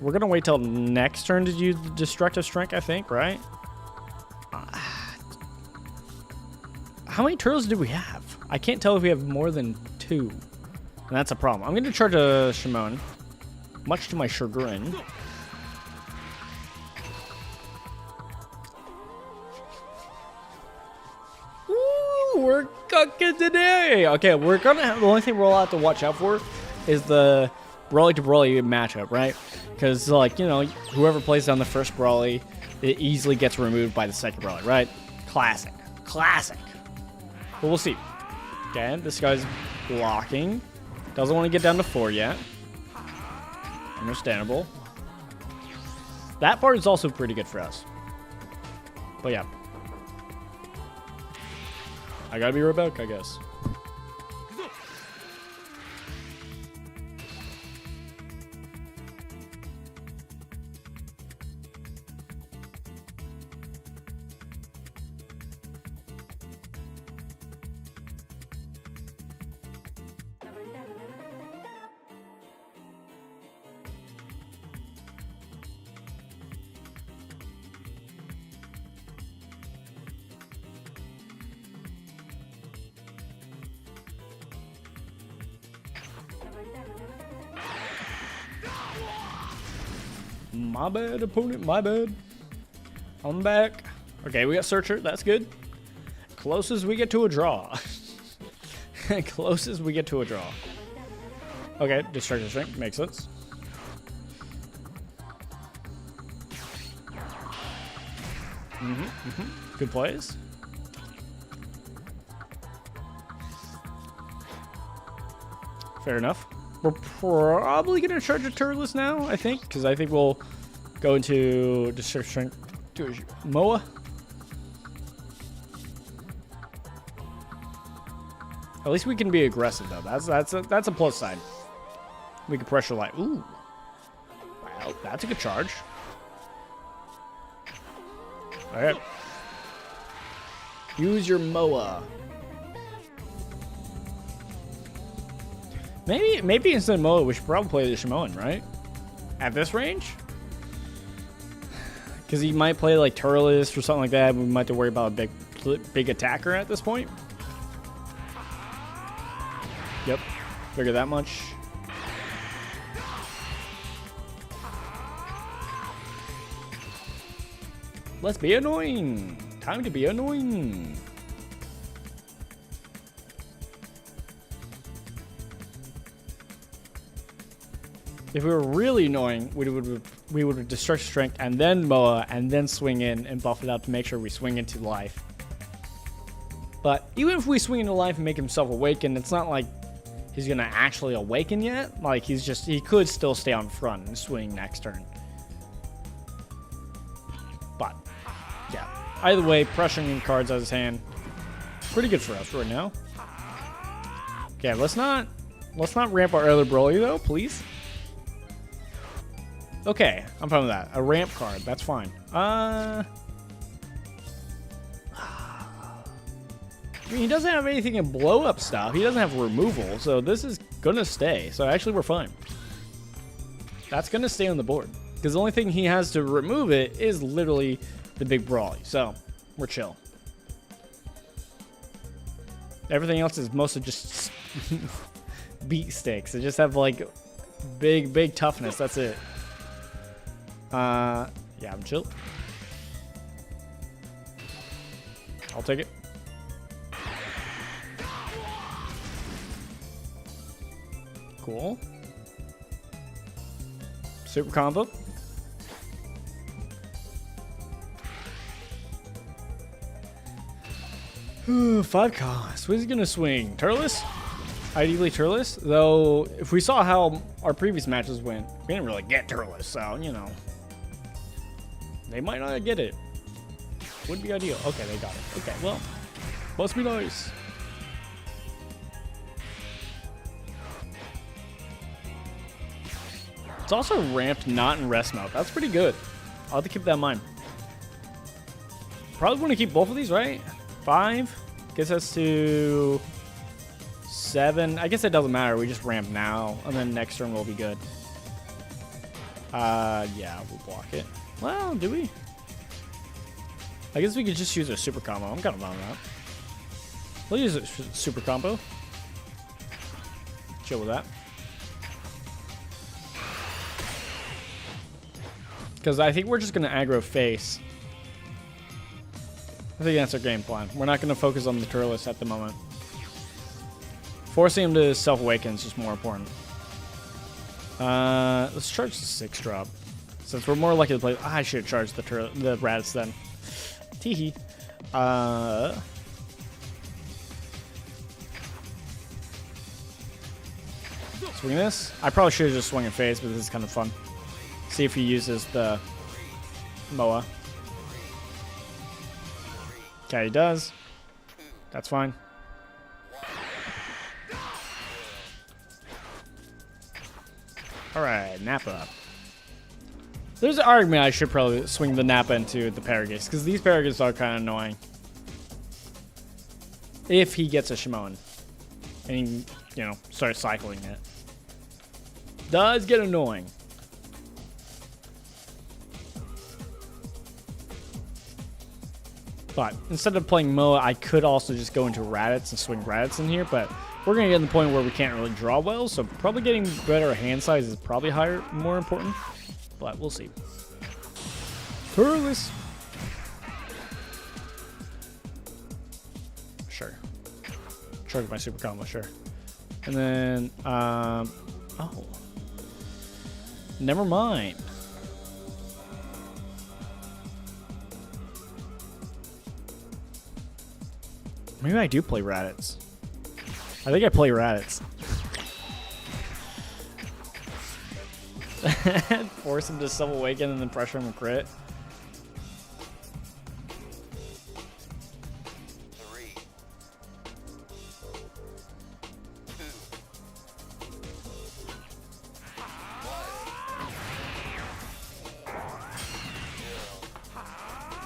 We're going to wait till next turn to use the Destructive Strength, I think, right? How many turtles do we have? I can't tell if we have more than 2. And that's a problem. I'm going to charge a Shimon, much to my chagrin. Ooh, we're cooking today. Okay, we're going to have, the only thing we'll have to watch out for is the Brawly to Brawly matchup, right? Because, like, you know, whoever plays on the first Brawly, it easily gets removed by the second Brawly, right? Classic. Classic. But we'll see. Okay, this guy's blocking. Doesn't want to get down to 4 yet. Understandable. That part is also pretty good for us. But yeah. I gotta be right back, I guess. My bad, opponent, my bad. I'm back. Okay, we got Searcher, that's good. Closest we get to a draw. Closest we get to a draw. Okay, Destructive Strength, makes sense. Good plays. Fair enough. We're probably going to charge a Turles now, I think, because I think we'll go into Destructive Strength to Moa. At least we can be aggressive, though. That's a plus side. We can pressure light. Ooh. Wow, that's a good charge. All right. Use your Moa. Maybe instead of Moa, we should probably play the Shimon, right? At this range? Because he might play like Turles or something like that. We might have to worry about a big attacker at this point. Yep. Figure that much. Let's be annoying. Time to be annoying. If we were really annoying, we would Destructive Strength and then Moa and then swing in and buff it up to make sure we swing into life. But even if we swing into life and make himself awaken, it's not like he's gonna actually awaken yet. Like he could still stay on front and swing next turn. But yeah, either way, pressuring cards out of his hand, pretty good for us right now. Okay, let's not ramp our other Broly though, please. Okay, I'm fine with that. A ramp card, that's fine. I mean, he doesn't have anything in blow up stuff. He doesn't have removal, so this is gonna stay. So actually, we're fine. That's gonna stay on the board because the only thing he has to remove it is literally the big Brawly. So we're chill. Everything else is mostly just beat sticks. They just have like big toughness. That's it. Yeah, I'm chill. I'll take it. Cool. Super combo. Ooh, 5 costs. What is he gonna swing? Turles? Ideally Turles. Though, if we saw how our previous matches went, we didn't really get Turles, so, you know. They might not get it. Would be ideal. Okay, they got it. Okay, well, must be nice. It's also ramped not in rest mode. That's pretty good. I'll have to keep that in mind. Probably want to keep both of these, right? 5 gets us to 7. I guess it doesn't matter. We just ramp now, and then next turn will be good. Yeah, we'll block it. Well, do we? I guess we could just use a super combo. I'm kind of on that. We'll use a super combo. Chill with that. Because I think we're just going to aggro face. I think that's our game plan. We're not going to focus on the Turles at the moment. Forcing him to self-awaken is just more important. Let's charge the 6-drop. Since we're more likely to play... I should have charged the Raditz then. Teehee. Swing this. I probably should have just swung in phase, but this is kind of fun. See if he uses the Moa. Okay, he does. That's fine. Alright, Nappa. There's an argument I should probably swing the Nappa into the Paragus, because these Paragus are kind of annoying. If he gets a Shimon. And he, you know, starts cycling it. Does get annoying. But instead of playing Moa, I could also just go into Raditz and swing Raditz in here, but we're going to get to the point where we can't really draw well, so probably getting better hand size is probably more important, but we'll see. Turles. Sure. Charge my super combo, sure. And then, oh. Never mind. Maybe I do play Raditz. I think I play Raditz. Force him to self-awaken and then pressure him to crit.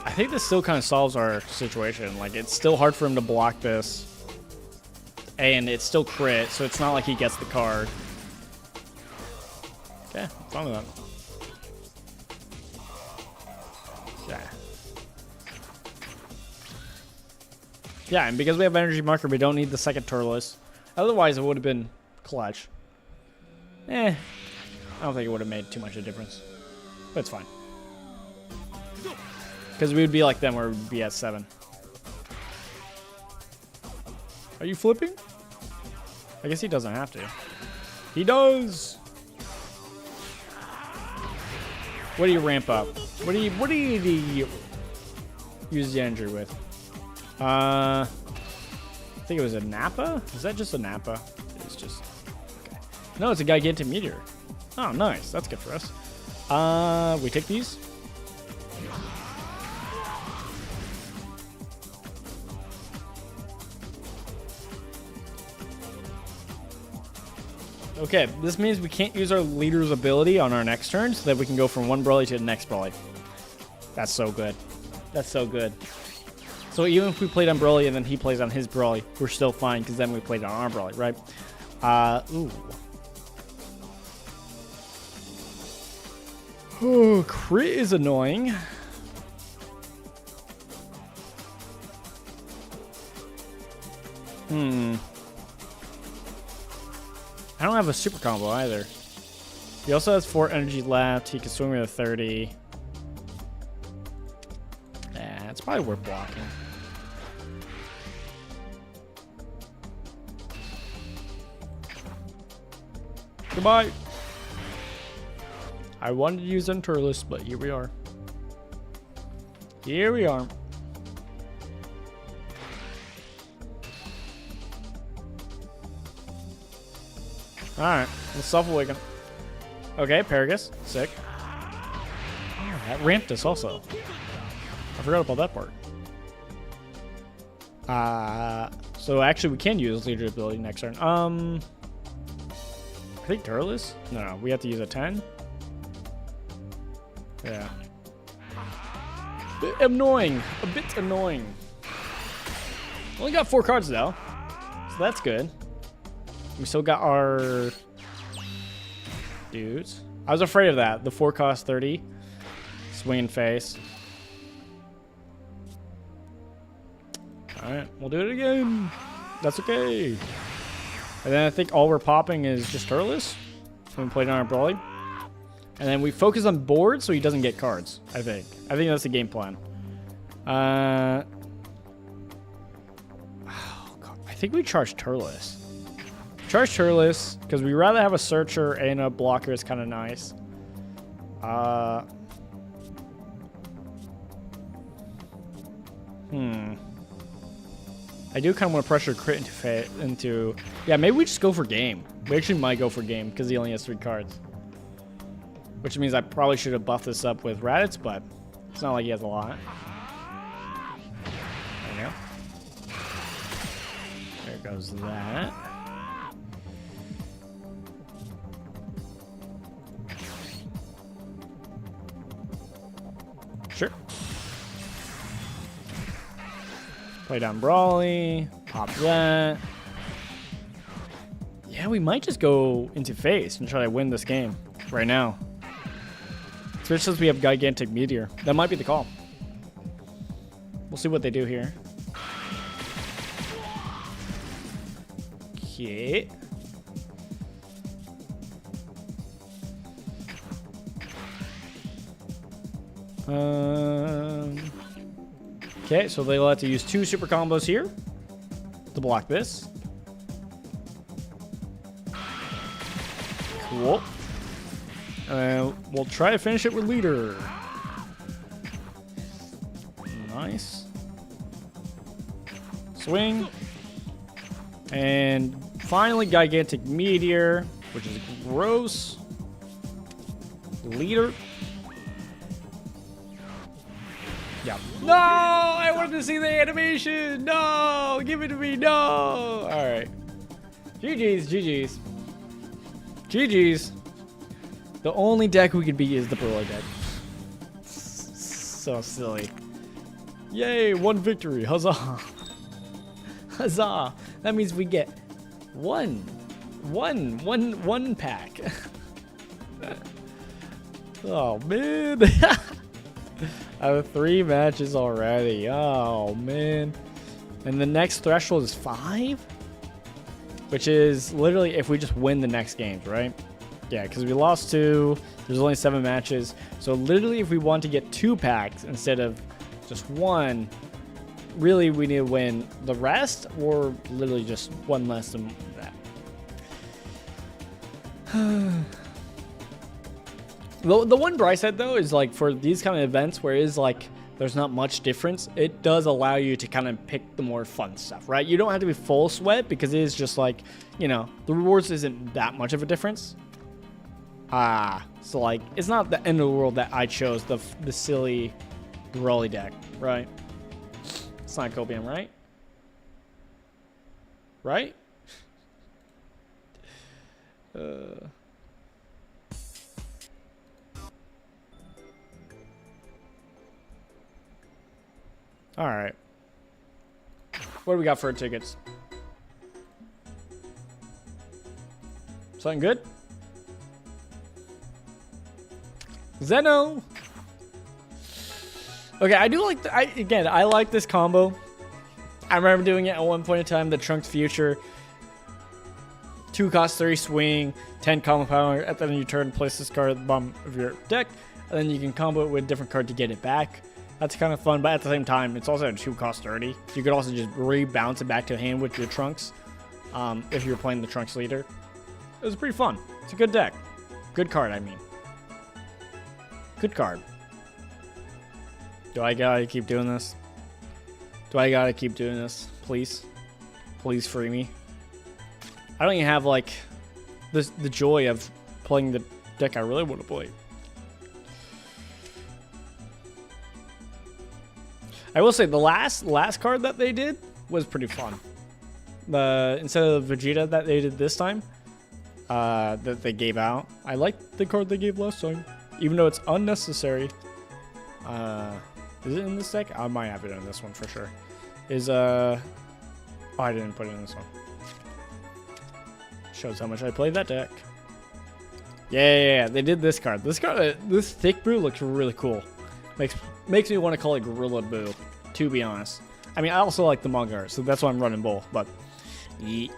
I think this still kind of solves our situation. Like, it's still hard for him to block this. And it's still crit, so it's not like he gets the card. Okay, I'm fine with that. Yeah. Yeah, and because we have energy marker, we don't need the second Turles. Otherwise, it would have been clutch. I don't think it would have made too much of a difference. But it's fine. Because we would be like them where we'd be at 7. Are you flipping? I guess he doesn't have to. He does! What do you ramp up? What do you use the energy with? I think it was a Nappa? Is that just a Nappa? It's just... Okay. No, it's a gigantic meteor. Oh, nice. That's good for us. We take these. Okay, this means we can't use our leader's ability on our next turn so that we can go from one Broly to the next Broly. That's so good. That's so good. So even if we played on Broly and then he plays on his Broly, we're still fine because then we played on our Broly, right? Ooh. Oh, crit is annoying. I don't have a super combo either. He also has 4 energy left. He can swing with a 30. Yeah, it's probably worth blocking. Goodbye. I wanted to use Turles, but here we are. Here we are. Alright, let's self-awaken. Okay, Paragus. Sick. Oh, that ramped us also. I forgot about that part. So actually we can use leader ability next turn. I think Turles? No, we have to use a 10. Yeah. Bit annoying. A bit annoying. Only got 4 cards though. So that's good. We still got our dudes. I was afraid of that. The 4 cost 30. Swing and face. Alright, we'll do it again. That's okay. And then I think all we're popping is just Turles. So we played on our Brawly. And then we focus on board so he doesn't get cards, I think. I think that's the game plan. Oh God. I think we charge Turles. Charge Turles, because we rather have a searcher and a blocker is kind of nice. I do kind of want to pressure crit into... Yeah, maybe we just go for game. We actually might go for game, because he only has 3 cards. Which means I probably should have buffed this up with Raditz, but it's not like he has a lot. There we go. There goes that. Sure. Play down Brawly. Pop that. Yeah, we might just go into face and try to win this game right now. Especially since we have Gigantic Meteor. That might be the call. We'll see what they do here. Okay. Okay, so they'll have to use 2 super combos here to block this. Cool. We'll try to finish it with leader. Nice. Swing. And finally, Gigantic Meteor, which is gross. Leader. Yeah. No! I wanted to see the animation! No! Give it to me! No! Alright. GG's, GG's. GG's. The only deck we could beat is the Brawler deck. So silly. Yay, 1 victory. Huzzah. Huzzah. That means we get one pack. Oh, man. Out of 3 matches already. Oh, man. And the next threshold is 5? Which is literally if we just win the next games, right? Yeah, because we lost 2. There's only 7 matches. So literally if we want to get 2 packs instead of just 1, really we need to win the rest or literally just 1 less than that. The one Bryce said though is like for these kind of events where it is like there's not much difference, it does allow you to kind of pick the more fun stuff, right? You don't have to be full sweat because it is just like, you know, the rewards isn't that much of a difference. So like it's not the end of the world that I chose the silly Brawly deck, right? It's not Copium, right? Right? All right. What do we got for tickets? Something good? Zeno. Okay, I do like I like this combo. I remember doing it at one point in time, the Trunks Future. 2 cost 3 swing, 10 combo power. At the end of your turn, place this card at the bottom of your deck, and then you can combo it with a different card to get it back. That's kind of fun, but at the same time, it's also a 2 cost 30. So you could also just rebounce it back to hand with your Trunks if you're playing the Trunks leader. It was pretty fun. It's a good deck. Good card, I mean. Good card. Do I gotta keep doing this? Do I gotta keep doing this? Please? Please free me. I don't even have, like, the joy of playing the deck I really want to play. I will say the last card that they did was pretty fun. Instead of Vegeta that they did this time, that they gave out. I liked the card they gave last time, even though it's unnecessary. Is it in this deck? I might have it in this one for sure. Oh, I didn't put it in this one. Shows how much I played that deck. Yeah. They did this card. This card, this thick brew looks really cool. Makes me want to call it Gorilla Boo, to be honest. I mean, I also like the manga art, so that's why I'm running both. But yeet.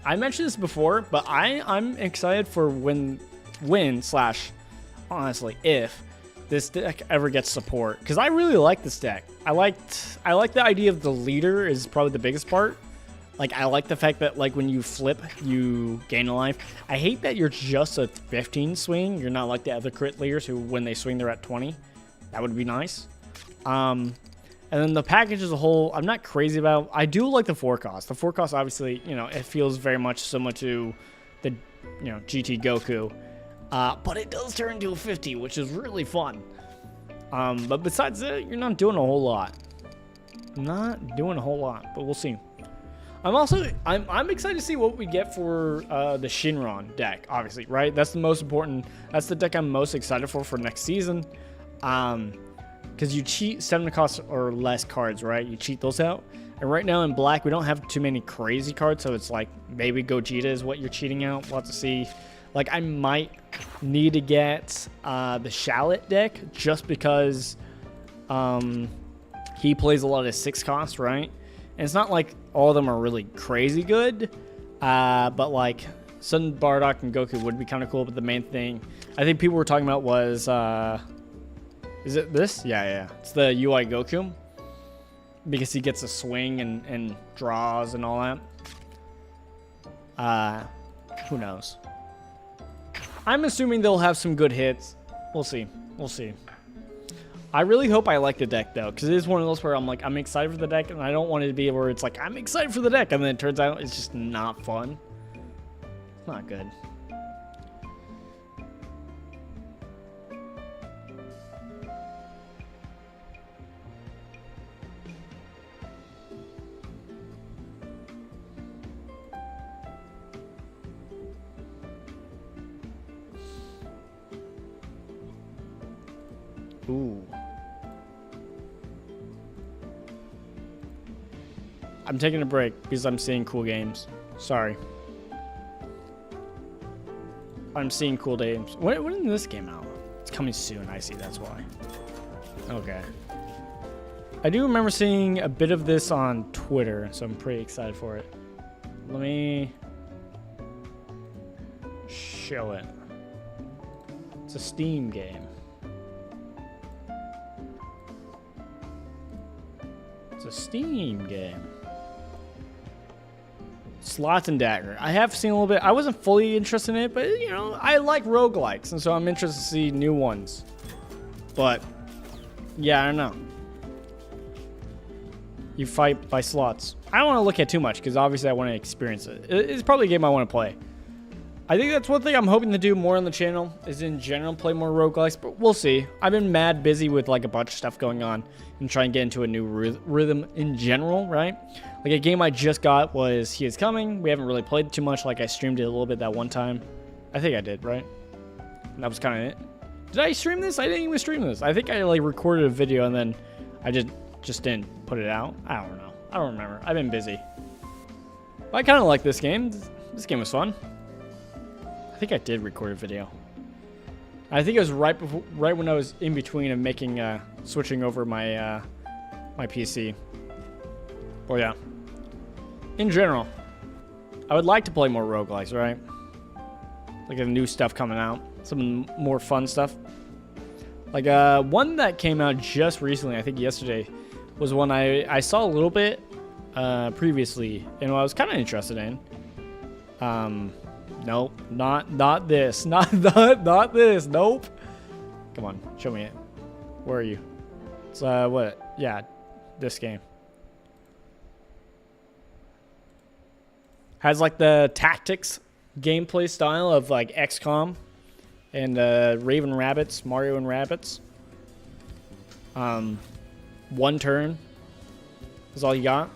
I mentioned this before, but I'm excited for when honestly, if this deck ever gets support, because I really like this deck. I like the idea of the leader is probably the biggest part. Like, I like the fact that, like, when you flip, you gain a life. I hate that you're just a 15 swing. You're not like the other crit leaders who, when they swing, they're at 20. That would be nice. And then the package as a whole, I'm not crazy about. I do like the 4 cost. The 4 cost, obviously, you know, it feels very much similar to the, you know, GT Goku. But it does turn into a 50, which is really fun. But besides that, you're not doing a whole lot. Not doing a whole lot, but we'll see. I'm excited to see what we get for the Shinron deck, obviously, right? That's the most important. That's the deck I'm most excited for next season. Because you cheat 7 cost or less cards, right? You cheat those out. And right now in black, we don't have too many crazy cards, so it's like maybe Gogeta is what you're cheating out. We'll have to see. Like, I might need to get the Shallot deck just because he plays a lot of 6 cost, right? And it's not like all of them are really crazy good, but like Sun Bardock and Goku would be kind of cool. But the main thing I think people were talking about was, is it this? Yeah. It's the UI Goku because he gets a swing and draws and all that. Who knows? I'm assuming they'll have some good hits. We'll see. I really hope I like the deck, though, because it is one of those where I'm like, I'm excited for the deck, and I don't want it to be where it's like, I'm excited for the deck, and then it turns out it's just not fun. It's not good. Ooh. I'm taking a break because I'm seeing cool games. Sorry. I'm seeing cool games. When did this game out? It's coming soon. I see. That's why. Okay. I do remember seeing a bit of this on Twitter, so I'm pretty excited for it. Let me show it. It's a Steam game. It's a Steam game. Slots and Dagger. I have seen a little bit. I wasn't fully interested in it, but, you know, I like roguelikes, and so I'm interested to see new ones. But, yeah, I don't know. You fight by slots. I don't want to look at too much, because obviously I want to experience it. It's probably a game I want to play. I think that's one thing I'm hoping to do more on the channel, is in general play more roguelikes, but we'll see. I've been mad busy with like a bunch of stuff going on and trying to get into a new rhythm in general, right? Like a game I just got was He Is Coming. We haven't really played too much. Like I streamed it a little bit that one time. I think I did, right? And that was kind of it. Did I stream this? I didn't even stream this. I think I like recorded a video and then I just didn't put it out. I don't know. I don't remember. I've been busy. But I kind of like this game. This game was fun. I think I did record a video. I think it was right when I was in between of making switching over my my PC. Oh yeah. In general, I would like to play more roguelikes, right? Like the new stuff coming out, some more fun stuff. Like one that came out just recently, I think yesterday, was one I saw a little bit previously, and I was kind of interested in. Nope, not this, not this. Nope. Come on, show me it. Where are you? It's what? Yeah, this game has like the tactics gameplay style of like XCOM and Raven Rabbids, Mario and Rabbids. One turn is all you got.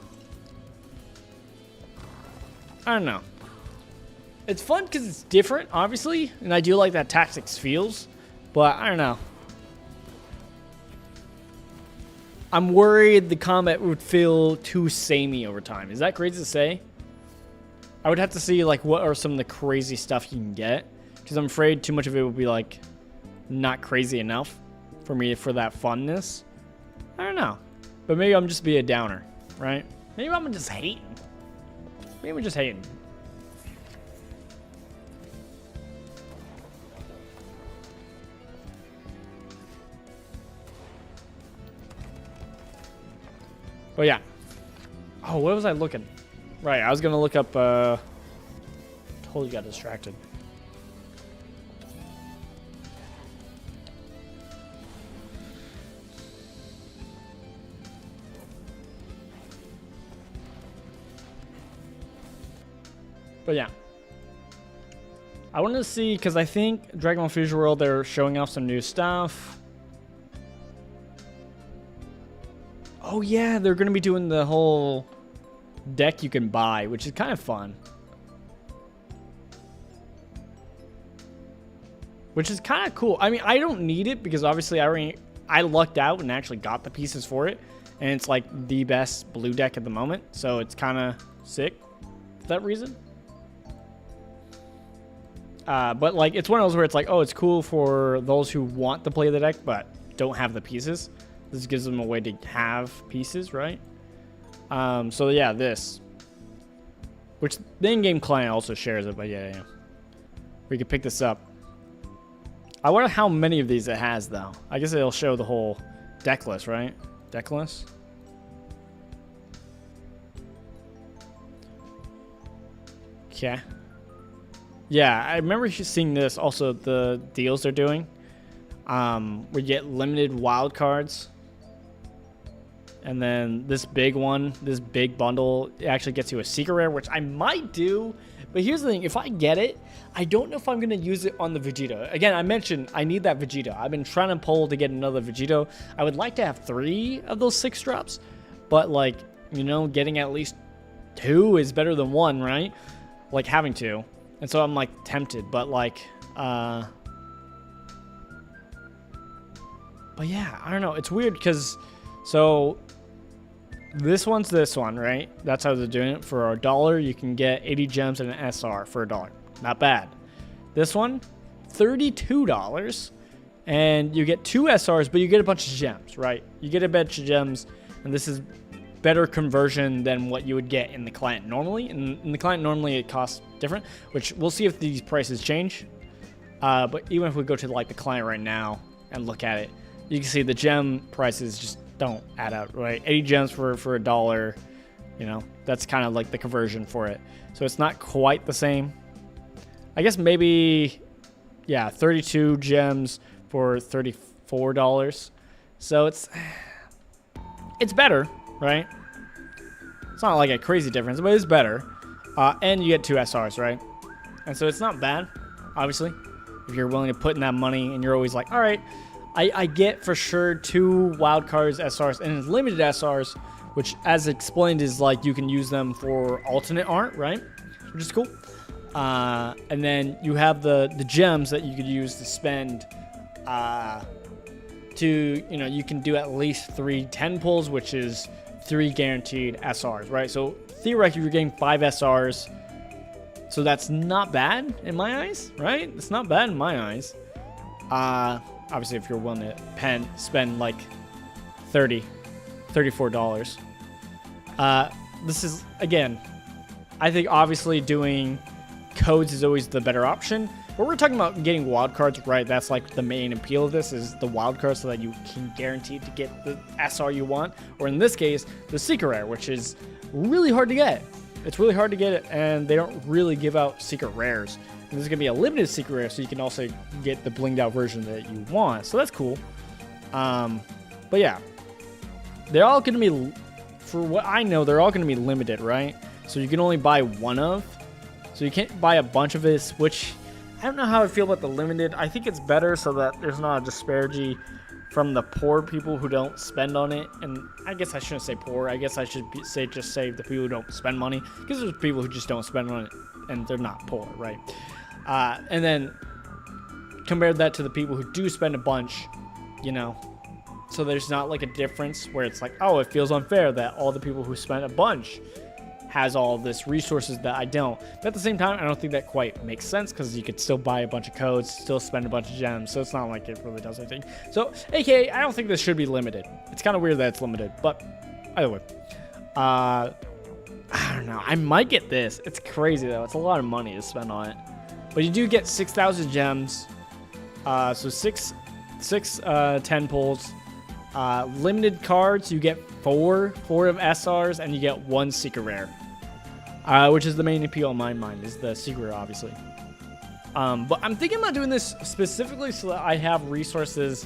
I don't know. It's fun because it's different, obviously, and I do like that tactics feels, but I don't know. I'm worried the combat would feel too samey over time. Is that crazy to say? I would have to see like what are some of the crazy stuff you can get, because I'm afraid too much of it would be like not crazy enough for me for that funness. I don't know, but maybe I'm just be a downer, right? Maybe I'm just hating. Maybe I'm just hating. But yeah. Oh, what was I looking? Right, I was gonna look up. Totally got distracted. But yeah, I wanted to see because I think Dragon Ball Fusion World, they're showing off some new stuff. Oh yeah, they're gonna be doing the whole deck you can buy, which is kind of fun. Which is kind of cool. I mean, I don't need it because obviously I lucked out and actually got the pieces for it, and it's like the best blue deck at the moment, so it's kind of sick for that reason. But like it's one of those where it's like, oh, it's cool for those who want to play the deck but don't have the pieces. This gives them a way to have pieces, right? So yeah, this, which the in-game client also shares it, but yeah, we can pick this up. I wonder how many of these it has though. I guess it'll show the whole deck list, right? Deck list. Okay. Yeah, I remember seeing this. Also, the deals they're doing. We get limited wild cards. And then this big one, this big bundle, it actually gets you a secret rare, which I might do. But here's the thing. If I get it, I don't know if I'm going to use it on the Vegeta. Again, I mentioned I need that Vegeta. I've been trying to pull to get another Vegeta. I would like to have 3 of those 6 drops. But, like, you know, getting at least 2 is better than 1, right? Like, having 2. And so I'm, like, tempted. But, like, but yeah, I don't know. It's weird because, so this one's this one, right? That's how they're doing it. For $1, you can get 80 gems and an SR for $1. Not bad. This one, $32. And you get 2 SRs, but you get a bunch of gems, right? You get a bunch of gems, and this is better conversion than what you would get in the client normally. In the client normally it costs different, which we'll see if these prices change. But even if we go to like the client right now and look at it, you can see the gem prices just don't add up, right? 80 gems for $1, you know, that's kind of like the conversion for it. So it's not quite the same. I guess maybe, yeah, 32 gems for $34. So it's better, right? It's not like a crazy difference, but it's better. And you get 2 SRs, right? And so it's not bad, obviously, if you're willing to put in that money and you're always like, all right, I get for sure 2 wild cards, SRs, and limited SRs, which as explained is like you can use them for alternate art, right? Which is cool. And then you have the gems that you could use to spend to, you know, you can do at least 3 10 pulls, which is 3 guaranteed SRs, right? So theoretically, you're getting 5 SRs. So that's not bad in my eyes, right? It's not bad in my eyes. Obviously, if you're willing to spend like $34. This is, again, I think obviously doing codes is always the better option. But we're talking about getting wild cards, right? That's like the main appeal of this is the wild cards so that you can guarantee to get the SR you want. Or in this case, the secret rare, which is really hard to get. It's really hard to get it, and they don't really give out secret rares. And there's going to be a limited secret rare, so you can also get the blinged out version that you want. So that's cool. But yeah, they're all going to be, for what I know, they're all going to be limited, right? So you can only buy one of. So you can't buy a bunch of this, which I don't know how I feel about the limited. I think it's better so that there's not a disparity from the poor people who don't spend on it. And I guess I shouldn't say poor. I guess I should just say the people who don't spend money, because there's people who just don't spend on it and they're not poor, right? And then compare that to the people who do spend a bunch, you know, so there's not like a difference where it's like, oh, it feels unfair that all the people who spend a bunch has all this resources that I don't. But at the same time, I don't think that quite makes sense because you could still buy a bunch of codes, still spend a bunch of gems, so it's not like it really does anything. So, aka, I don't think this should be limited. It's kind of weird that it's limited, but either way. I don't know. I might get this. It's crazy, though. It's a lot of money to spend on it. But you do get 6,000 gems. So six 10 pulls. Limited cards, you get four of SRs, and you get 1 secret rare. Which is the main appeal in my mind, is the secret rare, obviously. But I'm thinking about doing this specifically so that I have resources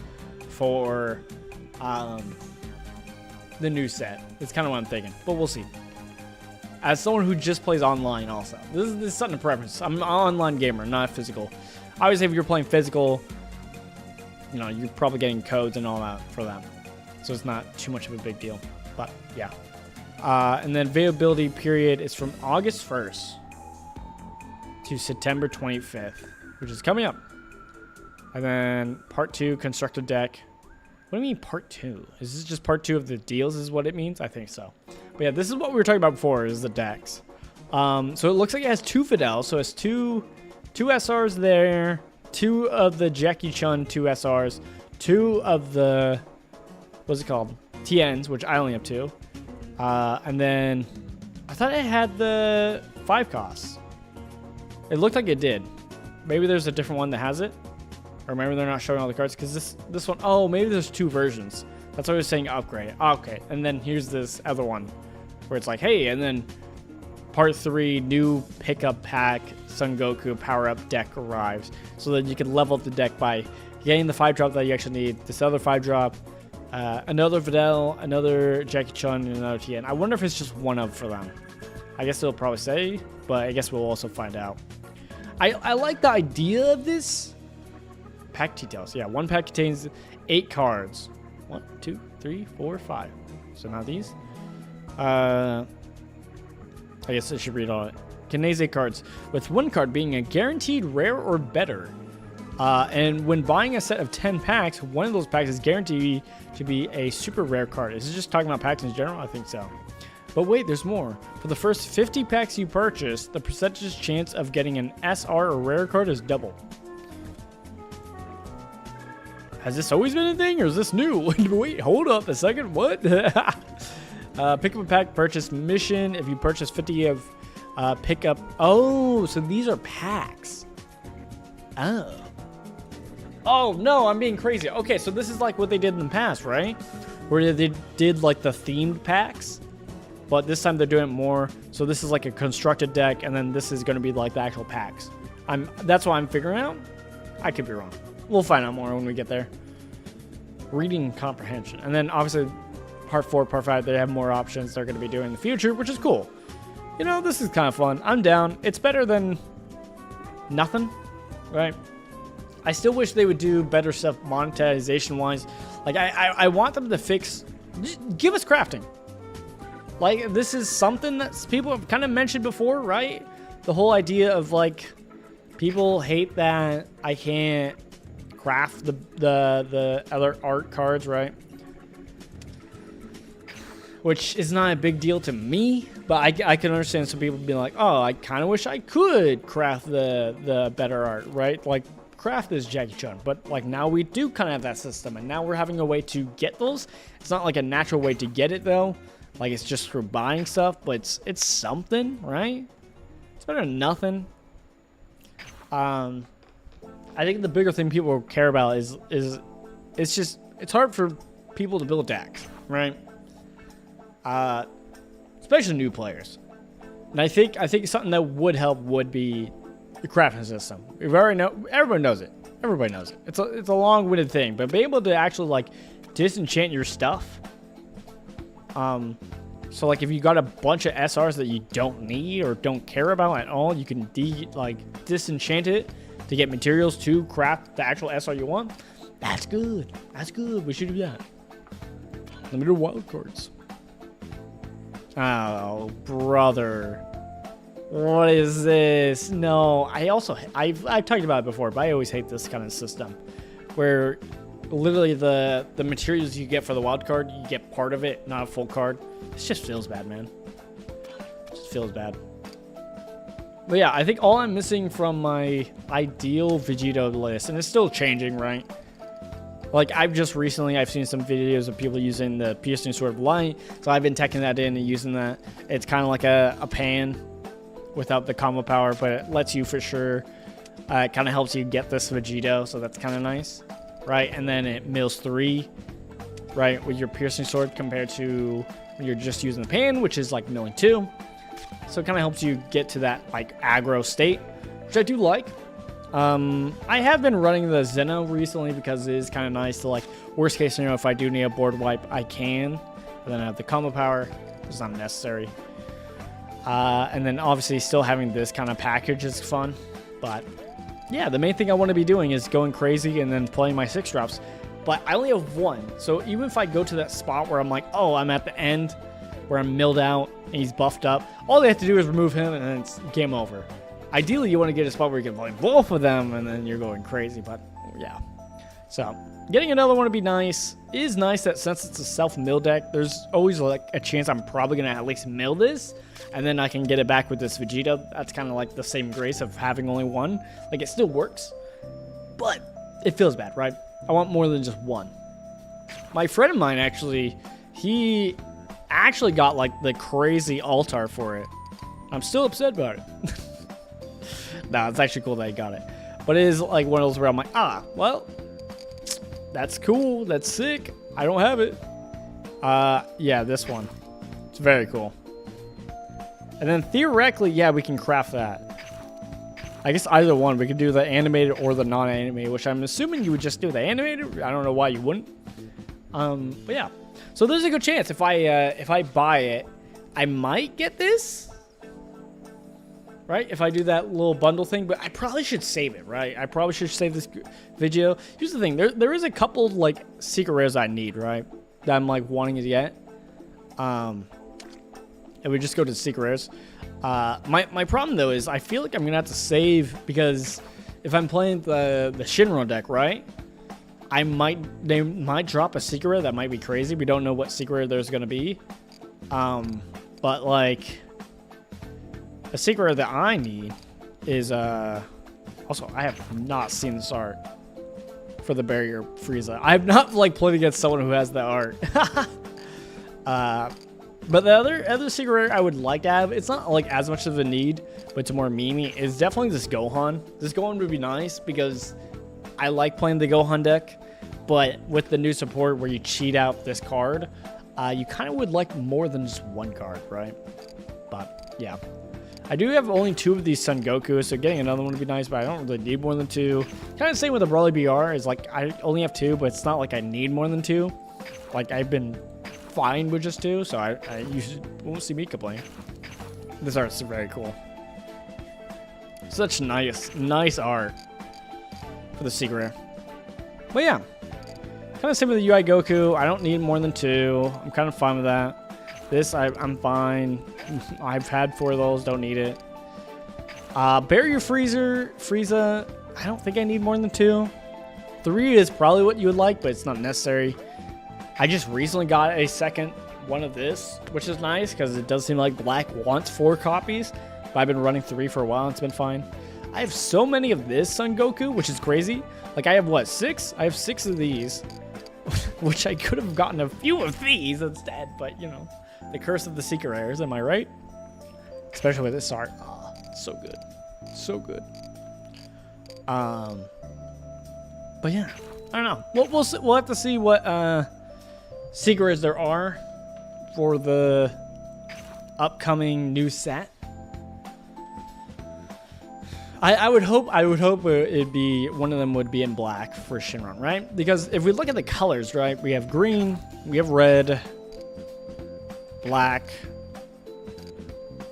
for the new set. That's kind of what I'm thinking, but we'll see. As someone who just plays online also. This is something to preference. I'm an online gamer, not physical. Obviously, if you're playing physical, you know, you're probably getting codes and all that for them. So it's not too much of a big deal. But, yeah. And then availability period is from August 1st to September 25th, which is coming up. And then part 2, construct a deck. What do you mean part 2? Is this just part 2 of the deals is what it means? I think so. But yeah, this is what we were talking about before, is the decks. So it looks like it has 2 Fidel. So it's two SRs there, 2 of the Jackie Chun 2 SRs, 2 of the, what's it called? TNs, which I only have 2. And then I thought it had the 5 costs. It looked like it did. Maybe there's a different one that has it. Or maybe they're not showing all the cards because this one, oh, maybe there's 2 versions. That's what I was saying, upgrade. Okay, and then here's this other one where it's like, hey, and then part 3, new pickup pack, Son Goku power-up deck arrives. So that you can level up the deck by getting the 5-drop that you actually need, this other 5-drop, another Videl, another Jackie Chun, and another TN. I wonder if it's just one of for them. I guess it'll probably say, but I guess we'll also find out. I like the idea of this. Pack details. Yeah, one pack contains 8 cards. 1, 2, 3, 4, 5. So now these. I guess I should read all it. Contains 8 cards, with 1 card being a guaranteed rare or better. And when buying a set of 10 packs, one of those packs is guaranteed to be a super rare card. Is it just talking about packs in general? I think so. But wait, there's more. For the first 50 packs you purchase, the percentage chance of getting an SR or rare card is double. Has this always been a thing, or is this new? Wait, hold up a second. What? Pick up a pack, purchase mission. If you purchase 50 of pick up. Oh, so these are packs. Oh. Oh, no, I'm being crazy. Okay, so this is like what they did in the past, right? Where they did like the themed packs. But this time they're doing it more. So this is like a constructed deck, and then this is going to be like the actual packs. That's what I'm figuring out. I could be wrong. We'll find out more when we get there. Reading and comprehension. And then obviously part 4, part 5, they have more options they're going to be doing in the future, which is cool. You know, this is kind of fun. I'm down. It's better than nothing, right? I still wish they would do better stuff monetization-wise. Like, I want them to fix... Give us crafting. Like, this is something that people have kind of mentioned before, right? The whole idea of, like, people hate that I can't craft the other art cards, right? Which is not a big deal to me, but I can understand some people being like, oh, I kind of wish I could craft the better art, right? Like, craft this Jackie Chun, but like now we do kind of have that system, and now we're having a way to get those. It's not like a natural way to get it though. Like, it's just through buying stuff, but it's something, right? It's better than nothing. I think the bigger thing people care about is it's hard for people to build decks, right? Especially new players. And I think something that would help would be the crafting system. Everybody knows it. Everybody knows it. It's a long-winded thing, but be able to actually like disenchant your stuff. So like if you got a bunch of SRs that you don't need or don't care about at all, you can disenchant it to get materials to craft the actual SR you want. That's good. That's good. We should do that. Limited wild cards. Oh, brother. What is this? No, I've talked about it before, but I always hate this kind of system where literally the materials you get for the wild card, you get part of it, not a full card. This just feels bad, man. It just feels bad. But yeah, I think all I'm missing from my ideal Vegito list, and it's still changing, right? Like, I've seen some videos of people using the Piercing Sword of Light, so I've been teching that in and using that. It's kind of like a pan without the combo power, but it lets you for sure. It kind of helps you get this Vegito, so that's kind of nice, right? And then it mills 3, right, with your Piercing Sword compared to when you're just using the pan, which is like milling 2. So it kind of helps you get to that like aggro state, which I do like. I have been running the Zeno recently because it is kind of nice to, like, worst case scenario, if I do need a board wipe, I can. But then I have the combo power, it's not necessary. And then obviously still having this kind of package is fun. But yeah, the main thing I want to be doing is going crazy and then playing my 6 drops. But I only have 1. So even if I go to that spot where I'm like, oh, I'm at the end where I'm milled out and he's buffed up, all they have to do is remove him and then it's game over. Ideally, you want to get a spot where you can play both of them, and then you're going crazy, but yeah. So, getting another one would be nice. It is nice that since it's a self-mill deck, there's always like a chance I'm probably going to at least mill this, and then I can get it back with this Vegeta. That's kind of like the same grace of having only 1. Like, it still works, but it feels bad, right? I want more than just 1. My friend of mine, actually, he actually got like the crazy altar for it. I'm still upset about it. No, it's actually cool that I got it. But it is like one of those where I'm like, well, that's cool. That's sick. I don't have it. Yeah, this one. It's very cool. And then theoretically, yeah, we can craft that. I guess either one. We could do the animated or the non-animated, which I'm assuming you would just do the animated. I don't know why you wouldn't. But yeah. So there's a good chance if I buy it, I might get this. Right, if I do that little bundle thing, but I probably should save it, right? I probably should save this video. Here's the thing, there is a couple like secret rares I need, right? That I'm like wanting to get. And we just go to the secret rares. My problem though is I feel like I'm gonna have to save because if I'm playing the Shinron deck, right? They might drop a secret rare that might be crazy. We don't know what secret rare there's gonna be. But like. A secret that I need is, also, I have not seen this art for the Barrier Frieza. I have not, like, played against someone who has that art. But the other secret rare I would like to have, it's not, like, as much of a need, but it's more memey, is definitely this Gohan. This Gohan would be nice because I like playing the Gohan deck, but with the new support where you cheat out this card, you kind of would like more than just 1 card, right? But, yeah. I do have only 2 of these Son Goku, so getting another one would be nice, but I don't really need more than 2. Kind of same with the Broly BR, is like, I only have 2, but it's not like I need more than 2. Like, I've been fine with just 2, so I usually won't see me complain. This art's very cool. Such nice art for the secret rare. But yeah, kind of same with the UI Goku. I don't need more than 2. I'm kind of fine with that. This, I'm fine. I've had 4 of those. Don't need it. Barrier Frieza, I don't think I need more than 2. 3 is probably what you would like, but it's not necessary. I just recently got a second one of this, which is nice because it does seem like Black wants 4 copies. But I've been running 3 for a while. And it's been fine. I have so many of this Son Goku, which is crazy. Like, I have, what, 6? I have 6 of these, which I could have gotten a few of these instead, but, you know. The curse of the secret rares, am I right? Especially with this art. Oh, so good. So good. But yeah, I don't know. We'll have to see what secret rares there are for the upcoming new set. I would hope it'd be one of them would be in black for Shinron, right? Because if we look at the colors, right, we have green, we have red, black,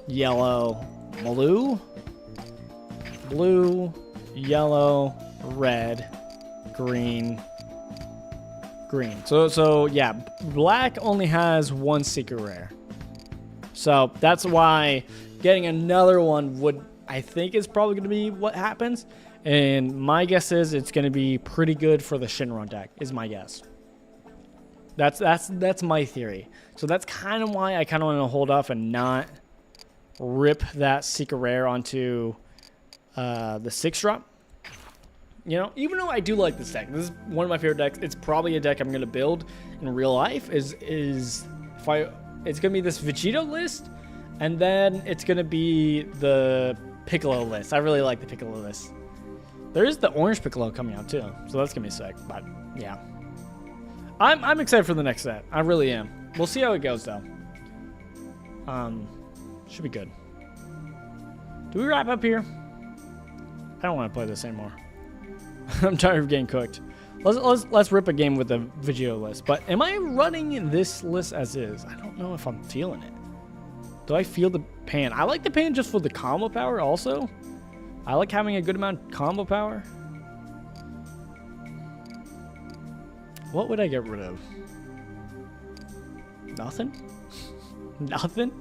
yellow, blue, yellow, red, green. So yeah, black only has 1 secret rare. So that's why getting another one would, I think, is probably going to be what happens. And my guess is it's going to be pretty good for the Shinron deck, is my guess. That's my theory. So that's kind of why I kind of want to hold off and not rip that secret rare onto the 6-drop. You know, even though I do like this deck, this is one of my favorite decks. It's probably a deck I'm gonna build in real life. It's gonna be this Vegito list, and then it's gonna be the Piccolo list. I really like the Piccolo list. There is the orange Piccolo coming out too, so that's gonna be sick. But yeah, I'm excited for the next set. I really am. We'll see how it goes though. Should be good. Do we wrap up here? I don't want to play this anymore. I'm tired of getting cooked. Let's rip a game with the Vegito list. But am I running this list as is? I don't know if I'm feeling it. Do I feel the pan? I like the pan just for the combo power also. I like having a good amount of combo power. What would I get rid of? Nothing? Nothing?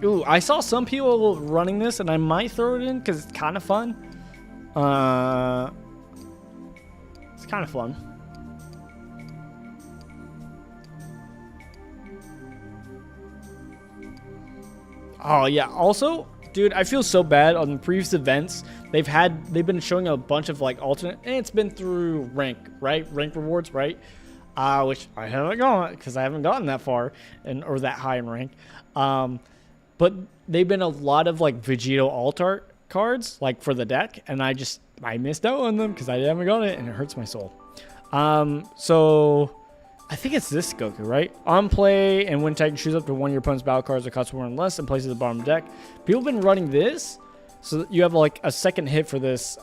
Ooh, I saw some people running this, and I might throw it in because it's kind of fun. It's kind of fun. Oh yeah. Also, dude, I feel so bad on the previous events. They've been showing a bunch of like alternate, and it's been through rank, right? Rank rewards, right? Which I haven't gone because I haven't gotten that far or that high in rank. But they've been a lot of like Vegito alt art cards, like for the deck, and I missed out on them because I haven't got it, and it hurts my soul. So I think it's this Goku, right? On play, and when Titan choose up to one of your opponent's battle cards that cost 1 or less and places at the bottom of the deck. People have been running this, so that you have like a second hit for this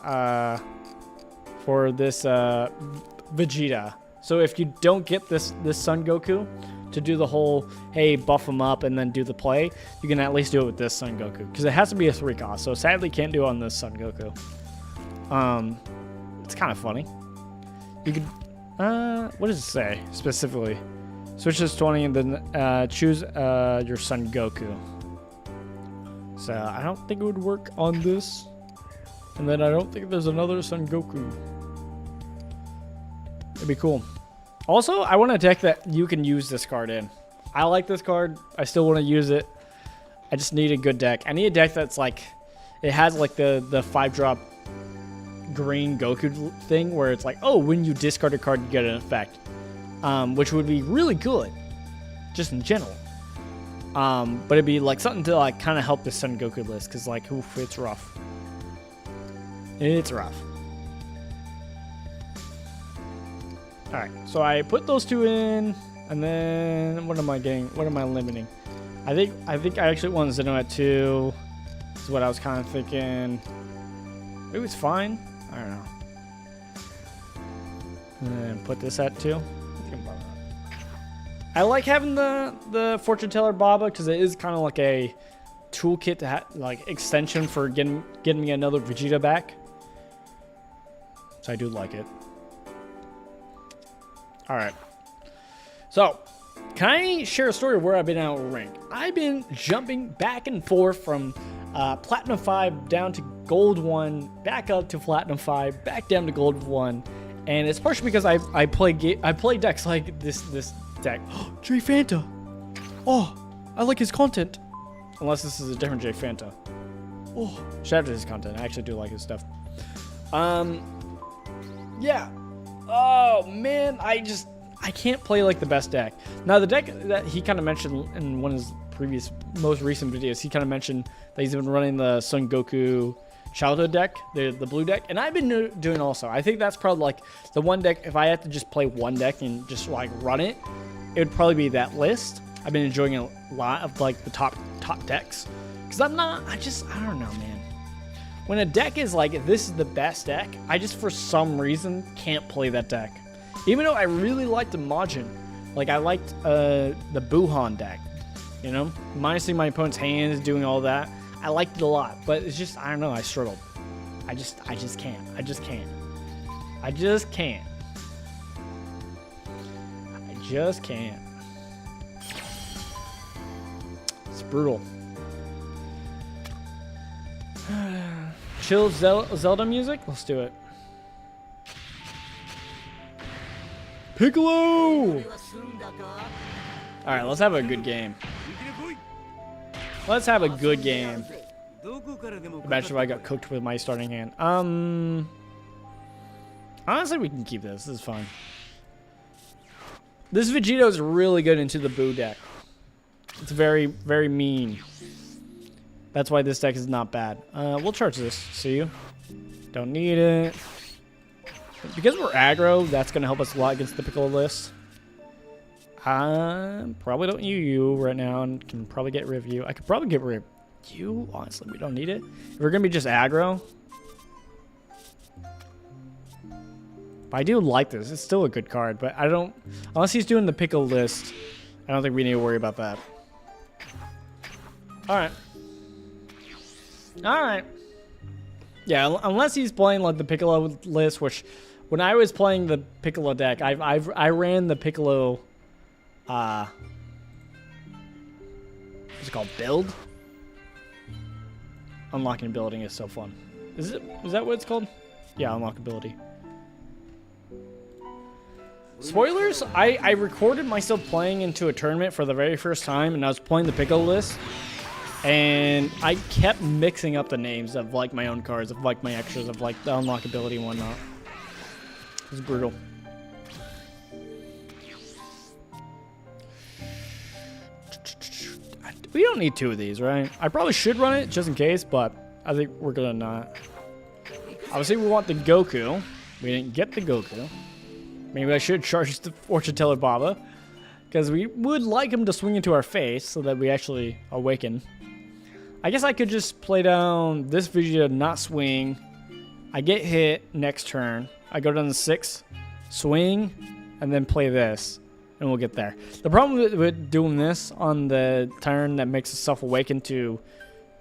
Vegeta. So if you don't get this Son Goku to do the whole, hey, buff him up and then do the play, you can at least do it with this Son Goku. Because it has to be a 3 cost, so sadly can't do it on this Son Goku. It's kind of funny. You could, what does it say specifically? Switch this 20 and then choose your Son Goku. So I don't think it would work on this. And then I don't think there's another Son Goku. It'd be cool. Also, I want a deck that you can use this card in. I like this card. I still want to use it. I just need a good deck. I need a deck that's like, it has like the 5-drop green Goku thing where it's like, oh, when you discard a card, you get an effect. Which would be really good, just in general. But it'd be like something to like kind of help the Son Goku list, because like, oof, it's rough. It's rough. Alright, so I put those 2 in, and then what am I getting? What am I limiting? I think I actually want Zeno at 2. This is what I was kind of thinking. Maybe it's fine. I don't know. And then put this at 2. I like having the Fortune Teller Baba because it is kind of like a toolkit to like extension for getting me another Vegeta back. So I do like it. All right. So, can I share a story of where I've been out of rank? I've been jumping back and forth from Platinum 5 down to Gold 1, back up to Platinum 5, back down to Gold 1. And it's partially because I play decks like this deck. J Fanta. Oh, I like his content. Unless this is a different J Fanta. Oh, shout out to his content. I actually do like his stuff. Yeah. Oh man, I can't play like the best deck. Now the deck that he kind of mentioned in one of his most recent videos, he kind of mentioned that he's been running the Son Goku childhood deck, the blue deck, and I've been doing also. I think that's probably like the one deck, if I had to just play one deck and just like run it, it would probably be that list. I've been enjoying a lot of like the top decks, because I don't know, man. When a deck is like, this is the best deck, I just, for some reason, can't play that deck. Even though I really liked the Majin. Like, I liked the Buhan deck. You know? Minusing my opponent's hands, doing all that. I liked it a lot. But it's just, I don't know, I struggled. I just can't. I just can't. I just can't. It's brutal. Chill Zelda music? Let's do it. Piccolo! Alright, let's have a good game. Let's have a good game. Imagine if I got cooked with my starting hand. Honestly, we can keep this. This is fine. This Vegito is really good into the Boo deck. It's very, very mean. That's why this deck is not bad. We'll charge this. See you. Don't need it. Because we're aggro, that's going to help us a lot against the Piccolo list. Probably don't use you right now and can probably get rid of you. I could probably get rid of you. Honestly, we don't need it. If we're going to be just aggro. But I do like this. It's still a good card, but I don't... Unless he's doing the Piccolo list, I don't think we need to worry about that. Alright. Alright. Yeah, unless he's playing like the Piccolo list, which... When I was playing the Piccolo deck, I ran the Piccolo... what's it called? Build? Unlocking ability is so fun. Is that what it's called? Yeah, unlock ability. Spoilers, I recorded myself playing into a tournament for the very first time, and I was playing the Piccolo list, and I kept mixing up the names of like my own cards, of like my extras, of like the unlock ability and whatnot. It was brutal. We don't need two of these, right? I probably should run it just in case, but I think we're gonna not. Obviously, we want the Goku. We didn't get the Goku. Maybe I should charge the Fortune Teller Baba, because we would like him to swing into our face so that we actually awaken. I guess I could just play down this Vegeta, not swing. I get hit next turn. I go down to 6, swing, and then play this, and we'll get there. The problem with doing this on the turn that makes us self-awaken to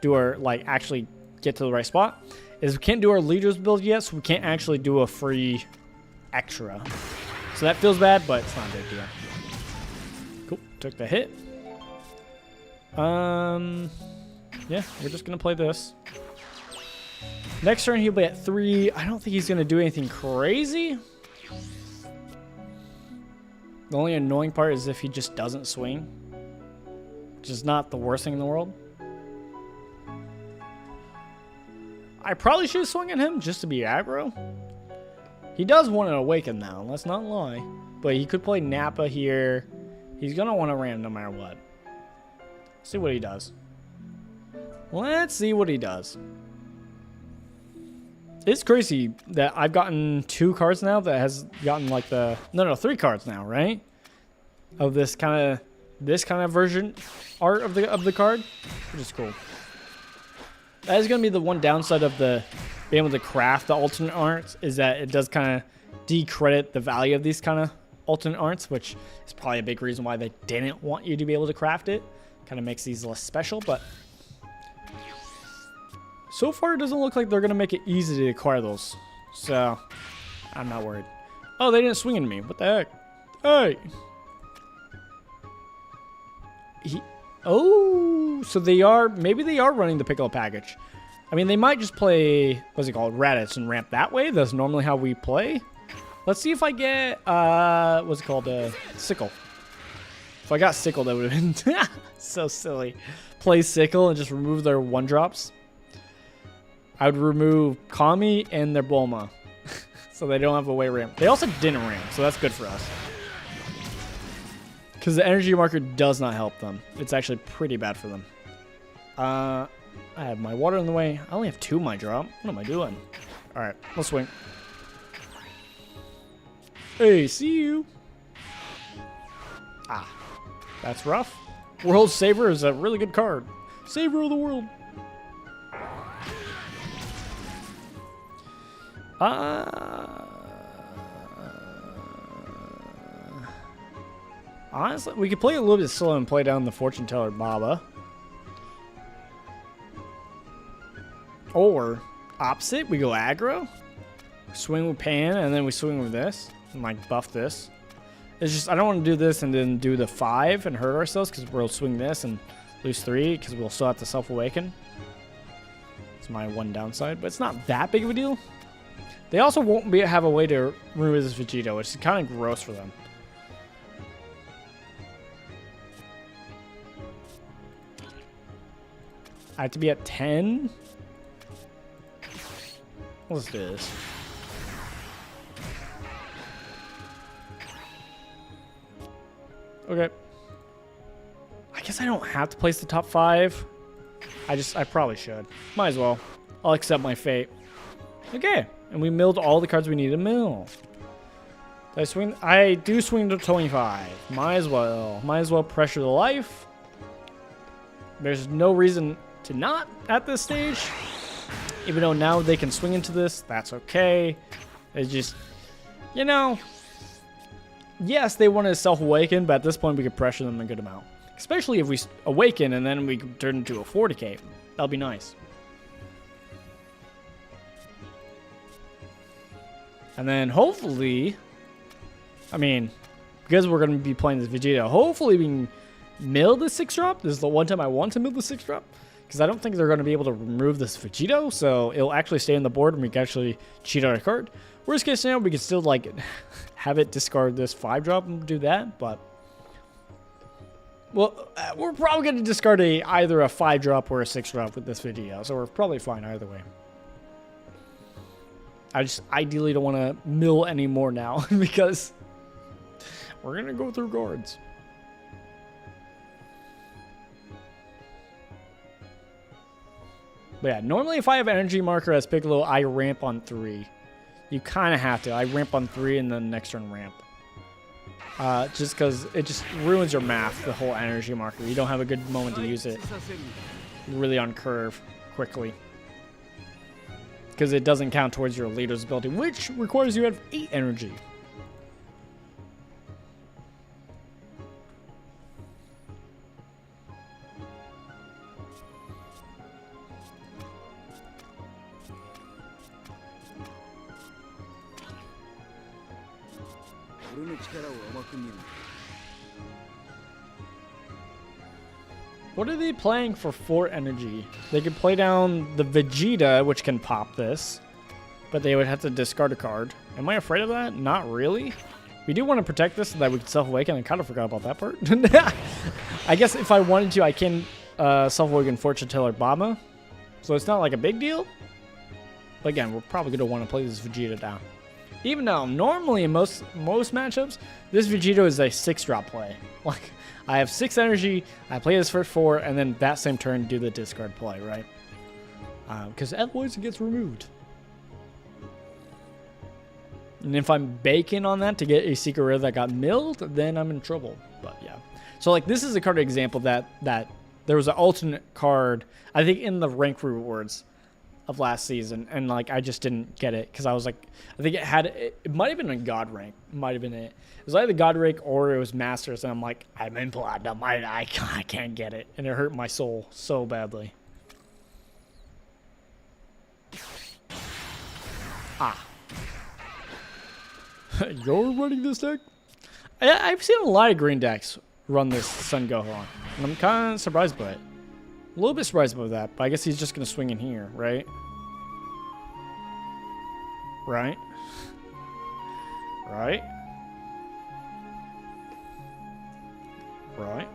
do our, like, actually get to the right spot is we can't do our leader's build yet, so we can't actually do a free extra. So that feels bad, but it's not a big deal. Cool. Took the hit. Yeah, we're just going to play this. Next turn, he'll be at 3. I don't think he's going to do anything crazy. The only annoying part is if he just doesn't swing, which is not the worst thing in the world. I probably should swing at him just to be aggro. He does want to awaken now, let's not lie. But he could play Nappa here. He's going to want to ram no matter what. See what he does. Let's see what he does. It's crazy that I've gotten 2 cards now that has gotten like the... No, 3 cards now, right? Of this kind of version art of the card, which is cool. That is going to be the one downside of the being able to craft the alternate arts, is that it does kind of decredit the value of these kind of alternate arts, which is probably a big reason why they didn't want you to be able to craft it. Kind of makes these less special, but so far it doesn't look like they're going to make it easy to acquire those. So I'm not worried. Oh, they didn't swing into me. What the heck? Hey. Oh, so maybe they are running the Piccolo package. I mean, they might just play, what's it called, Raditz and ramp that way. That's normally how we play. Let's see if I get, what's it called, Sickle. If I got Sickle, that would have been so silly. Play Sickle and just remove their 1-drops. I would remove Kami and their Bulma. So they don't have a way ramp. They also didn't ramp, so that's good for us. Because the energy marker does not help them. It's actually pretty bad for them. I have my water in the way. I only have 2 my drop. What am I doing? Alright, let's swing. Hey, see you. Ah, that's rough. World Saver is a really good card. Saver of the world. Honestly, we could play a little bit slow and play down the Fortune Teller Baba. Or, opposite, we go aggro, swing with Pan, and then we swing with this, and like buff this. It's just, I don't want to do this and then do the 5 and hurt ourselves, because we'll swing this and lose 3, because we'll still have to self-awaken. It's my one downside, but it's not that big of a deal. They also won't have a way to remove this Vegito, which is kind of gross for them. I have to be at 10. Let's do this. Okay. I guess I don't have to place the top 5. I probably should. Might as well. I'll accept my fate. Okay. And we milled all the cards we need to mill. Did I swing? I do swing to 25. Might as well. Might as well pressure the life. There's no reason to not at this stage. Even though now they can swing into this. That's okay. It's just, you know. Yes, they want to self-awaken, but at this point we could pressure them a good amount. Especially if we awaken and then we turn into a 40k. That'll be nice. And then hopefully, I mean, because we're going to be playing this Vegeta, hopefully we can mill the 6-drop. This is the one time I want to mill the 6-drop. Because I don't think they're going to be able to remove this Vegito, so it'll actually stay on the board and we can actually cheat out a card. Worst case scenario, we could still like have it discard this 5-drop and do that, but... Well, we're probably going to discard either a 5-drop or a 6-drop with this Vegito, so we're probably fine either way. I just ideally don't want to mill any more now because we're going to go through guards. But yeah, normally if I have energy marker as Piccolo, I ramp on 3. You kind of have to. I ramp on 3 and then next turn ramp. Just because it just ruins your math, the whole energy marker. You don't have a good moment to use it really on curve quickly. Because it doesn't count towards your leader's ability, which requires you to have 8 energy. What are they playing for 4 energy? They could play down the Vegeta, which can pop this, but they would have to discard a card. Am I afraid of that? Not really. We do want to protect this so that we can self-awaken. I kind of forgot about that part. I guess if I wanted to, I can self-awaken Fortune Teller Bama. So it's not like a big deal. But again, we're probably going to want to play this Vegeta down. Even though normally in most matchups, this Vegito is a 6-drop play. Like, I have 6 energy, I play this for 4, and then that same turn do the discard play, right? Because otherwise it gets removed. And if I'm baking on that to get a secret rare that got milled, then I'm in trouble. But yeah. So like this is a card example that there was an alternate card, I think in the rank rewards of last season, and like I just didn't get it because I was like, I think it might have been a god rank, might have been it. It was either god rank or it was masters, and I'm like, I'm in platinum, I can't get it, and it hurt my soul so badly. Ah, you're running this deck? I've seen a lot of green decks run this Sun Gohan, and I'm kind of surprised by it. A little bit surprised by that, but I guess he's just going to swing in here, right? Right? Right? Right?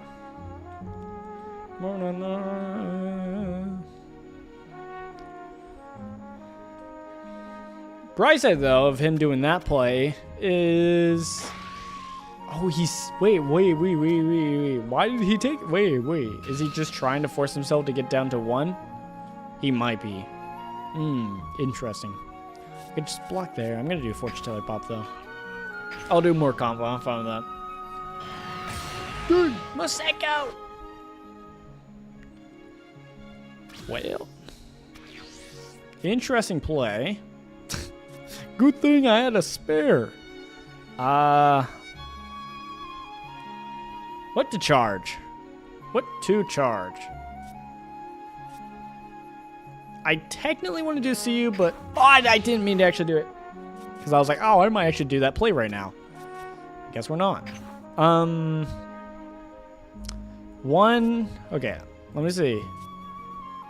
Bright side, though, of him doing that play is... Oh, he's... Wait. Why did he take... Wait. Is he just trying to force himself to get down to 1? He might be. Interesting. I could just block there. I'm going to do Fortune Teller Pop, though. I'll do more combo. I'm fine with that. Dude, Maseko! Well. Interesting play. Good thing I had a spare. What to charge? What to charge? I technically want to do CU, but I didn't mean to actually do it. Because I was like, oh, I might actually do that play right now. Guess we're not. 1. Okay, let me see.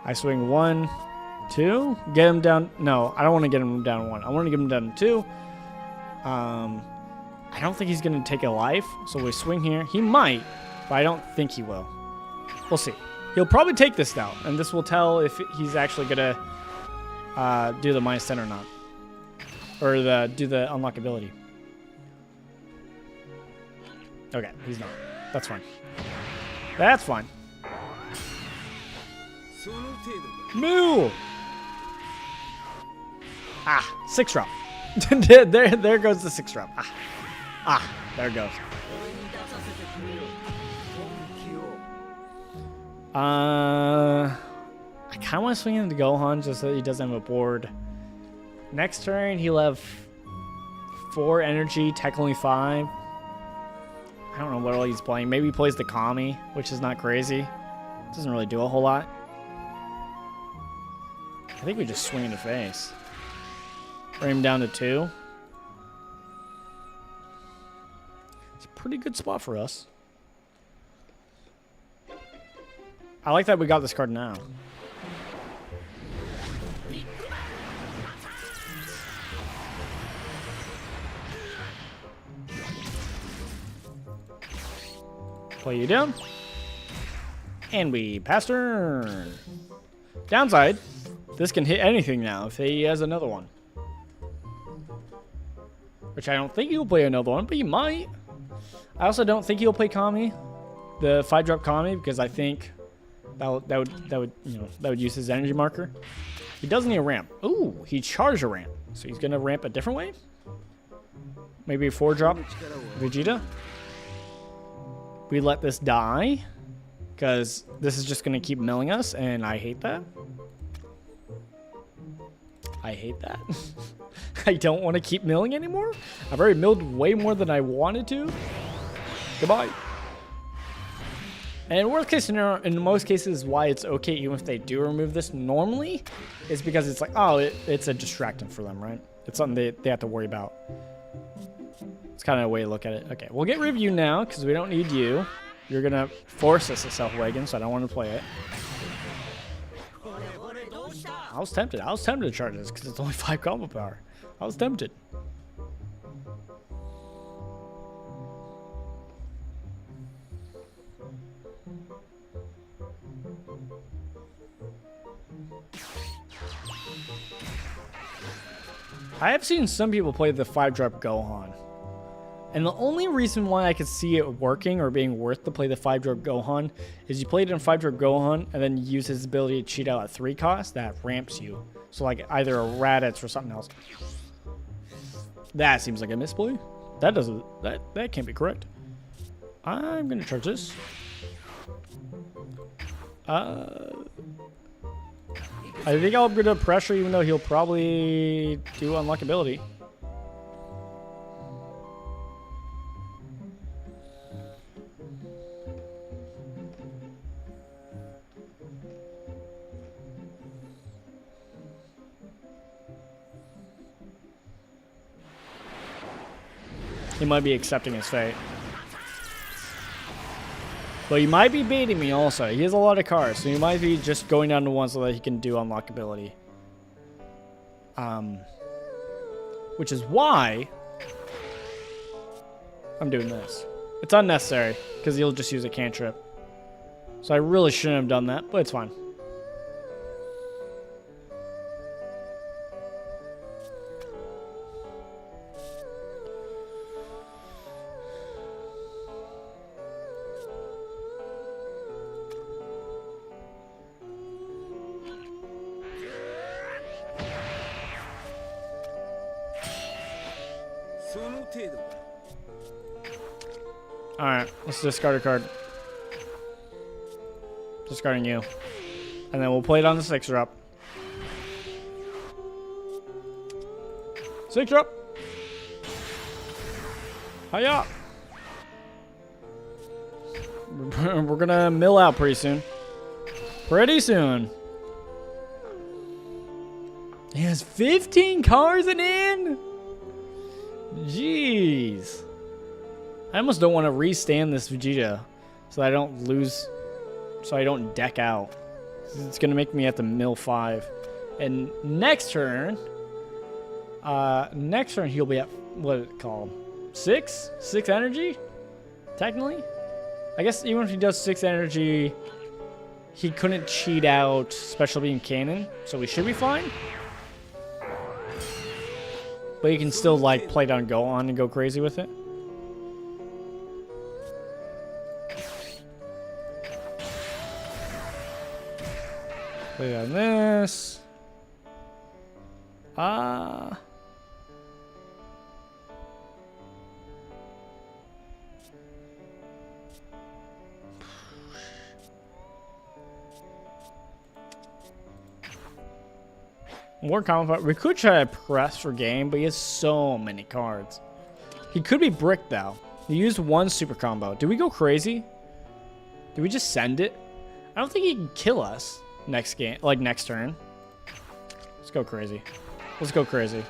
I swing 1, 2. Get him down. No, I don't want to get him down 1. I want to get him down 2. I don't think he's going to take a life, so we swing here. He might, but I don't think he will. We'll see. He'll probably take this now, and this will tell if he's actually gonna do the -10 or not, or do the unlockability. Okay, he's not. That's fine. That's fine. Moo! Ah, 6 drop. there goes the 6 drop. There it goes. I kind of want to swing into Gohan just so that he doesn't have a board. Next turn, he'll have 4 energy, tech only 5. I don't know what all he's playing. Maybe he plays the Kami, which is not crazy. Doesn't really do a whole lot. I think we just swing in the face. Bring him down to 2. It's a pretty good spot for us. I like that we got this card now. Play you down. And we pass turn. Downside, this can hit anything now if he has another one. Which I don't think he'll play another one, but he might. I also don't think he'll play Kami, the 5-drop Kami, because I think that would use his energy marker. He doesn't need a ramp. Ooh, he charged a ramp, so he's gonna ramp a different way. Maybe a 4-drop Vegeta. We let this die because this is just gonna keep milling us, and I hate that. I hate that. I don't want to keep milling anymore. I've already milled way more than I wanted to. Goodbye. And worst case scenario, in most cases, why it's okay even if they do remove this normally is because it's like, oh, it's a distractant for them, right? It's something they have to worry about. It's kind of a way to look at it. Okay, we'll get rid of you now because we don't need you. You're going to force us to self-wagon, so I don't want to play it. I was tempted. I was tempted to charge this because it's only 5 combo power. I was tempted. I have seen some people play the 5-drop Gohan. And the only reason why I could see it working or being worth to play the 5-drop Gohan is you played it in 5-drop Gohan and then you use his ability to cheat out at 3 cost that ramps you. So like either a Raditz or something else. That seems like a misplay. That doesn't, that can't be correct. I'm gonna charge this. I think I'm gonna pressure even though he'll probably do unlockability. He might be accepting his fate. But he might be baiting me also. He has a lot of cards, so he might be just going down to 1 so that he can do unlockability. Which is why I'm doing this. It's unnecessary, because he'll just use a cantrip. So I really shouldn't have done that, but it's fine. Alright, let's discard a card. Discarding you. And then we'll play it on the 6-drop. 6-drop! Hiya! We're gonna mill out pretty soon. Pretty soon. He has 15 cards in! Jeez. I almost don't want to restand this Vegeta so I don't lose, so I don't deck out. It's going to make me have to mill 5. And next turn he'll be at, what is it called? 6? 6 energy? Technically? I guess even if he does 6 energy, he couldn't cheat out Special Beam Cannon, so we should be fine. But you can still, like, play down Go On and go crazy with it. Play down this. More combo. We could try to press for game, but he has so many cards. He could be bricked though. He used one super combo. Did we go crazy? Did we just send it? I don't think he can kill us next game, like next turn. Let's go crazy. Let's go crazy.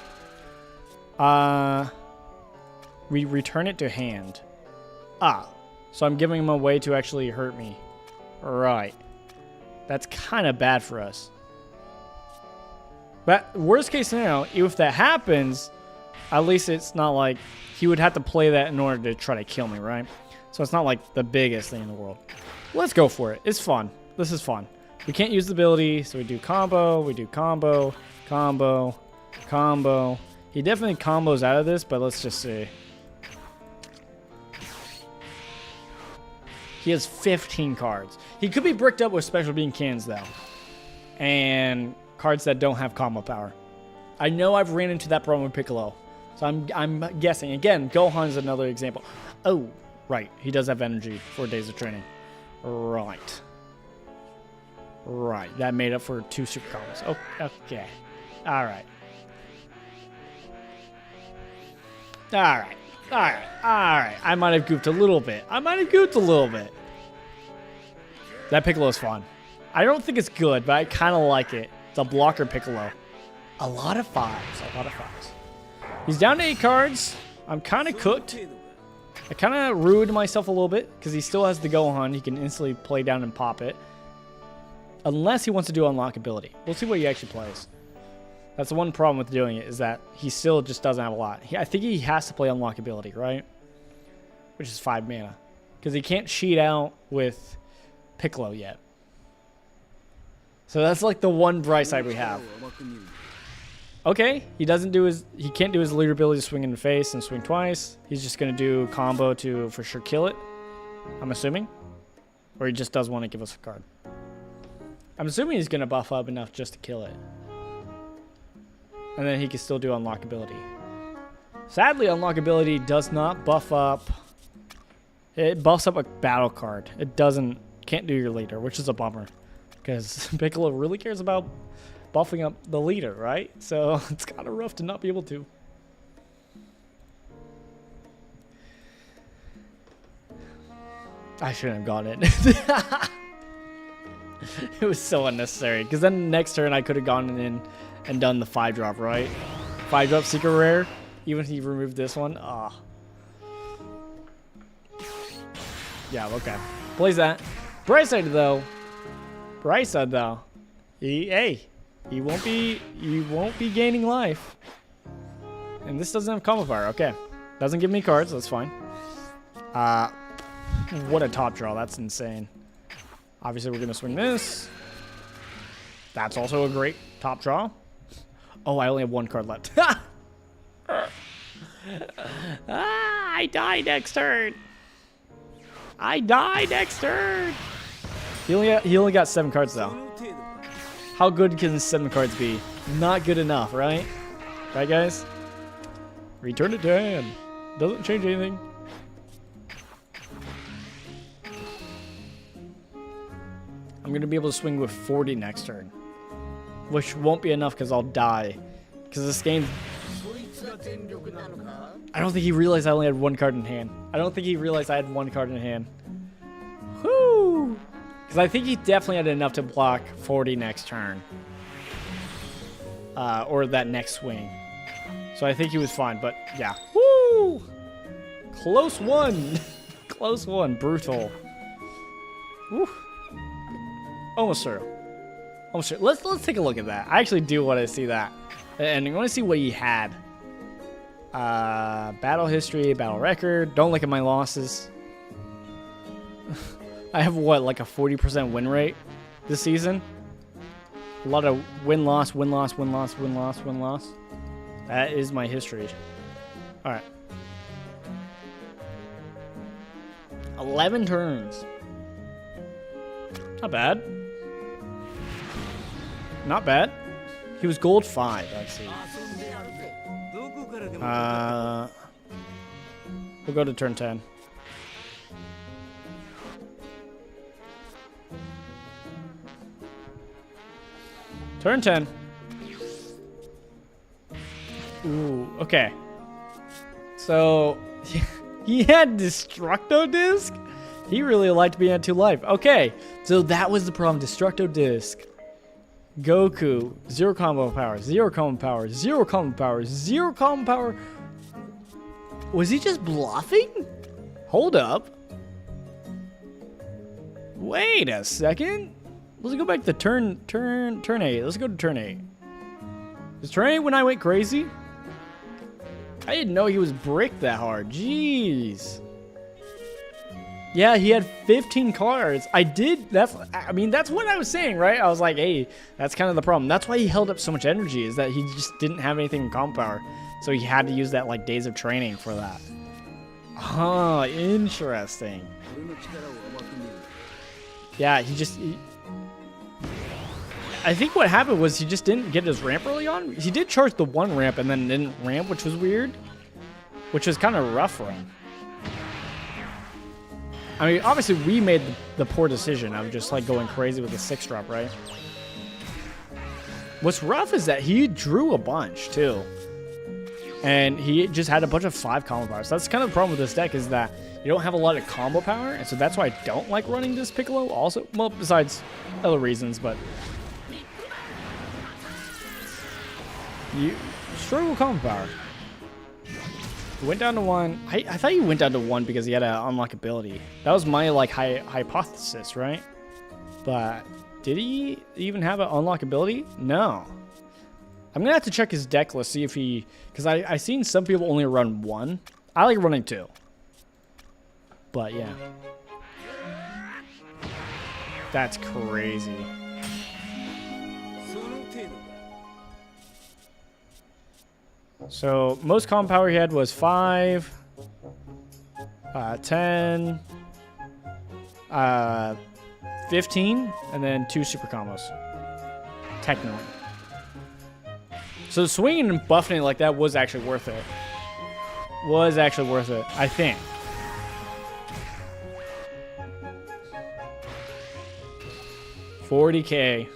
We return it to hand. So I'm giving him a way to actually hurt me. Right. That's kind of bad for us. But worst case scenario, if that happens, at least it's not like he would have to play that in order to try to kill me, right? So it's not like the biggest thing in the world. Let's go for it. It's fun. This is fun. We can't use the ability, so we do combo, combo. He definitely combos out of this, but let's just see. He has 15 cards. He could be bricked up with Special Beam Cannons, though. And cards that don't have combo power. I know I've ran into that problem with Piccolo. So I'm guessing. Again, Gohan is another example. Oh, right. He does have energy for Days of Training. Right. Right. That made up for 2 super combos. Oh, okay. All right. All right. I might have goofed a little bit. That Piccolo is fun. I don't think it's good, but I kind of like it. It's a blocker Piccolo. A lot of fives. He's down to 8 cards. I'm kind of cooked. I kind of ruined myself a little bit because he still has the Gohan. He can instantly play down and pop it. Unless he wants to do unlockability. We'll see what he actually plays. That's the one problem with doing it, is that he still just doesn't have a lot. I think he has to play unlockability, right? Which is 5 mana. Because he can't cheat out with Piccolo yet. So that's like the one bright side we have. Okay, he can't do his leader ability to swing in the face and swing twice. He's just gonna do combo to for sure kill it, I'm assuming. Or he just does want to give us a card. I'm assuming he's gonna buff up enough just to kill it. And then he can still do unlockability. Sadly, unlockability does not buff up. It buffs up a battle card. It can't do your leader, which is a bummer. Because Piccolo really cares about buffing up the leader, right? So it's kind of rough to not be able to. I shouldn't have gone in. It was so unnecessary. Because then next turn I could have gone in and done the 5-drop, right? 5-drop secret rare. Even if he removed this one. Yeah, okay. Plays that. Bright side though. He won't be gaining life. And this doesn't have combo power. Okay. Doesn't give me cards, that's fine. What a top draw, that's insane. Obviously we're gonna swing this. That's also a great top draw. Oh, I only have 1 card left. I die next turn. He only got 7 cards though. How good can 7 cards be? Not good enough, right? Right, guys? Return it to hand. Doesn't change anything. I'm going to be able to swing with 40 next turn. Which won't be enough because I'll die. Because this game... I don't think he realized I only had 1 card in hand. Whoo! Because I think he definitely had enough to block 40 next turn. Or that next swing. So I think he was fine, but yeah. Woo! Close one! Close one. Brutal. Woo! Almost through. Let's take a look at that. I actually do want to see that. And I want to see what he had. Battle history, battle record. Don't look at my losses. I have what, like a 40% win rate? this season. A lot of win-loss, win-loss, win-loss, win-loss, win-loss. That is my history. All right. 11 turns. Not bad. Not bad. He was gold 5, let's see. We'll go to turn 10. Turn 10. Ooh, okay. So, he had Destructo Disc? He really liked being at 2 life. Okay, so that was the problem. Destructo Disc. Goku, 0 combo power, 0 combo power, 0 combo power, 0 combo power. Was he just bluffing? Hold up. Wait a second. Let's go back to turn 8. Let's go to turn 8. Was turn 8 when I went crazy? I didn't know he was bricked that hard. Jeez. Yeah, he had 15 cards. I mean, that's what I was saying, right? I was like, hey, that's kind of the problem. That's why he held up so much energy, is that he just didn't have anything in comp power. So he had to use that, like, days of training for that. Oh, interesting. Yeah, I think what happened was he just didn't get his ramp early on. He did charge the 1 ramp and then didn't ramp, which was weird. Which was kind of rough for him. I mean, obviously we made the poor decision of just like going crazy with the 6 drop, right? What's rough is that he drew a bunch too. And he just had a bunch of 5 combo powers. That's kind of the problem with this deck, is that you don't have a lot of combo power. And so that's why I don't like running this Piccolo also. Well, besides other reasons, but you struggle with combo power. Went down to 1. I thought he went down to 1 because he had an unlockability. That was my like hypothesis, right? But did he even have an unlockability? No. I'm gonna have to check his deck list, see if he, because I seen some people only run 1. I like running 2. But yeah, that's crazy. So most comp power he had was 5, 10, 15, and then 2 super combos. Technically. So swinging and buffing it like that was actually worth it. Was actually worth it, I think. $40K.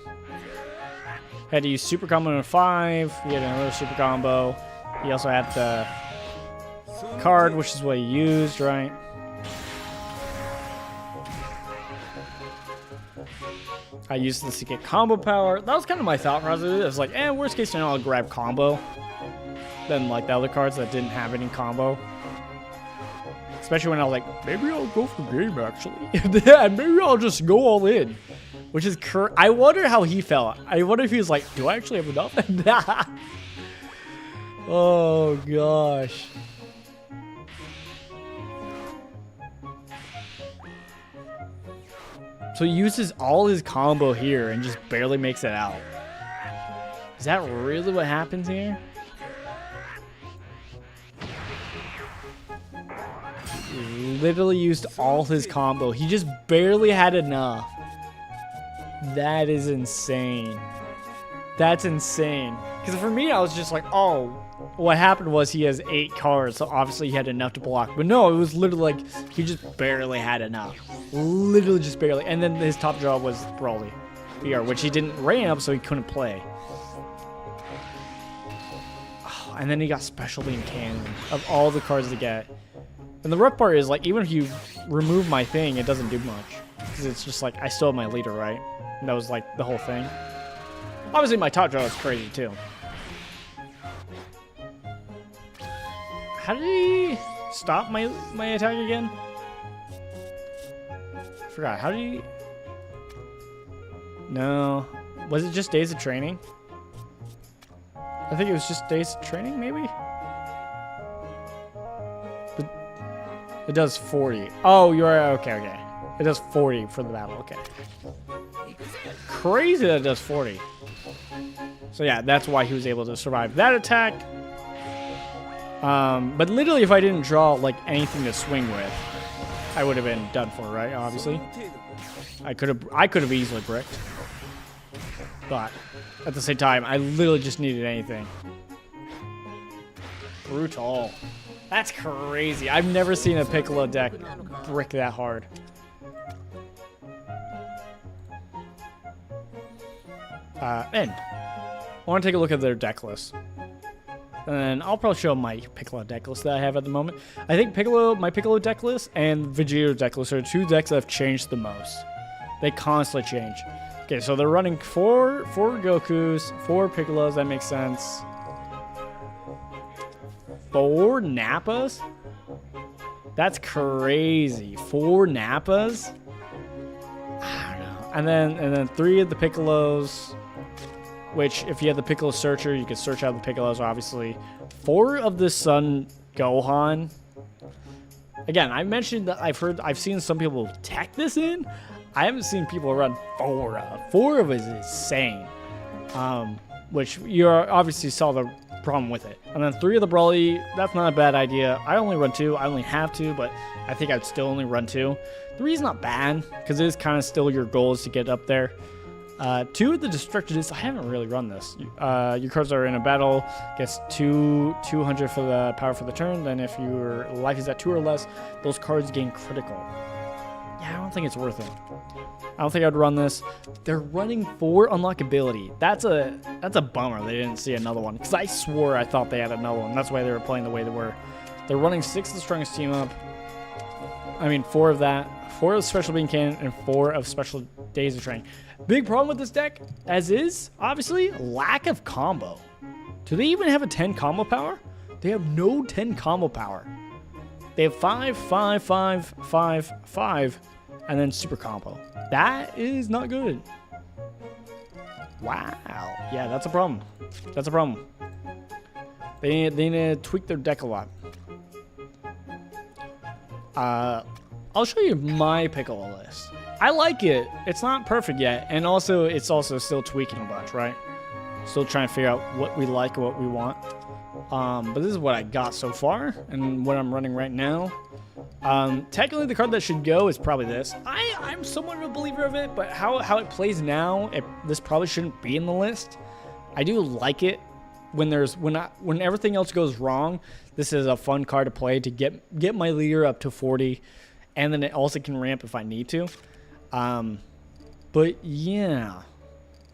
Had to use super combo in 5. He had another super combo. He also had the card, which is what he used, right? I used this to get combo power. That was kind of my thought process. It was like, worst case scenario, I'll grab combo. Then like the other cards that didn't have any combo. Especially when I was like, maybe I'll go for game actually. Yeah, maybe I'll just go all in. Which is I wonder how he felt. I wonder if he was like, do I actually have enough? Oh gosh. So he uses all his combo here and just barely makes it out. Is that really what happens here? He literally used all his combo. He just barely had enough. That is insane. That's insane. Because for me, I was just like, oh, what happened was he has 8 cards, so obviously he had enough to block. But no, it was literally like he just barely had enough. Literally just barely. And then his top draw was Broly BR, which he didn't ramp, so he couldn't play. Oh, and then he got Special Beam Cannon of all the cards to get. And the rough part is, like, even if you remove my thing, it doesn't do much. Because it's just like, I still have my leader, right? And that was like the whole thing. Obviously, my top draw is crazy too. How did he stop my attack again? I forgot. How did he? No. Was it just days of training? I think it was just days of training, maybe? It does 40. Oh, you're okay. It does 40 for the battle. Okay. crazy that it does 40. So yeah, that's why he was able to survive that attack. But literally, if I didn't draw like anything to swing with, I would have been done for, right? Obviously, I could have easily bricked, but at the same time, I literally just needed anything. Brutal. That's crazy. I've never seen a Piccolo deck brick that hard. And I want to take a look at their deck list. And then I'll probably show my Piccolo deck list that I have at the moment. I think my Piccolo deck list and Vegeta deck list are two decks that have changed the most. They constantly change. Okay, so they're running four Gokus, 4 Piccolos, that makes sense. 4 Nappas? That's crazy. 4 Nappas? I don't know. And then 3 of the Piccolos, which if you have the Piccolo Searcher, you can search out the Piccolos, obviously. 4 of the Son Gohan. Again, I mentioned that I've seen some people tech this in. I haven't seen people run 4 of. 4 of is insane. Which you obviously saw the problem with it. And then 3 of the Broly, that's not a bad idea. I only run 2. I only have 2, but I think I'd still only run 2. 3 is not bad, because it is kind of still your goal is to get up there. 2 of the Destructor Discs, I haven't really run this. Your cards are in a battle, gets 200 for the power for the turn. Then if your life is at 2 or less, those cards gain critical. Yeah, I don't think it's worth it. I don't think I'd run this. They're running 4 unlockability. That's a bummer they didn't see another one, because I swore I thought they had another one. That's why they were playing the way they were. They're running 6 of the strongest team up. I mean, 4 of that. 4 of Special Beam Cannon and 4 of Special Days of Training. Big problem with this deck, as is, obviously, lack of combo. Do they even have a 10 combo power? They have no 10 combo power. They have 5, 5, 5, 5, 5, and then super combo. That is not good. Wow. Yeah, that's a problem. That's a problem. They need to tweak their deck a lot. I'll show you my Piccolo list. I like it. It's not perfect yet, and also it's also still tweaking a bunch, right? Still trying to figure out what we like and what we want. But this is what I got so far, and what I'm running right now. Technically, the card that should go is probably this. I'm somewhat of a believer of it, but how it plays now, this probably shouldn't be in the list. I do like it when everything else goes wrong. This is a fun card to play to get my leader up to 40, and then it also can ramp if I need to. But yeah,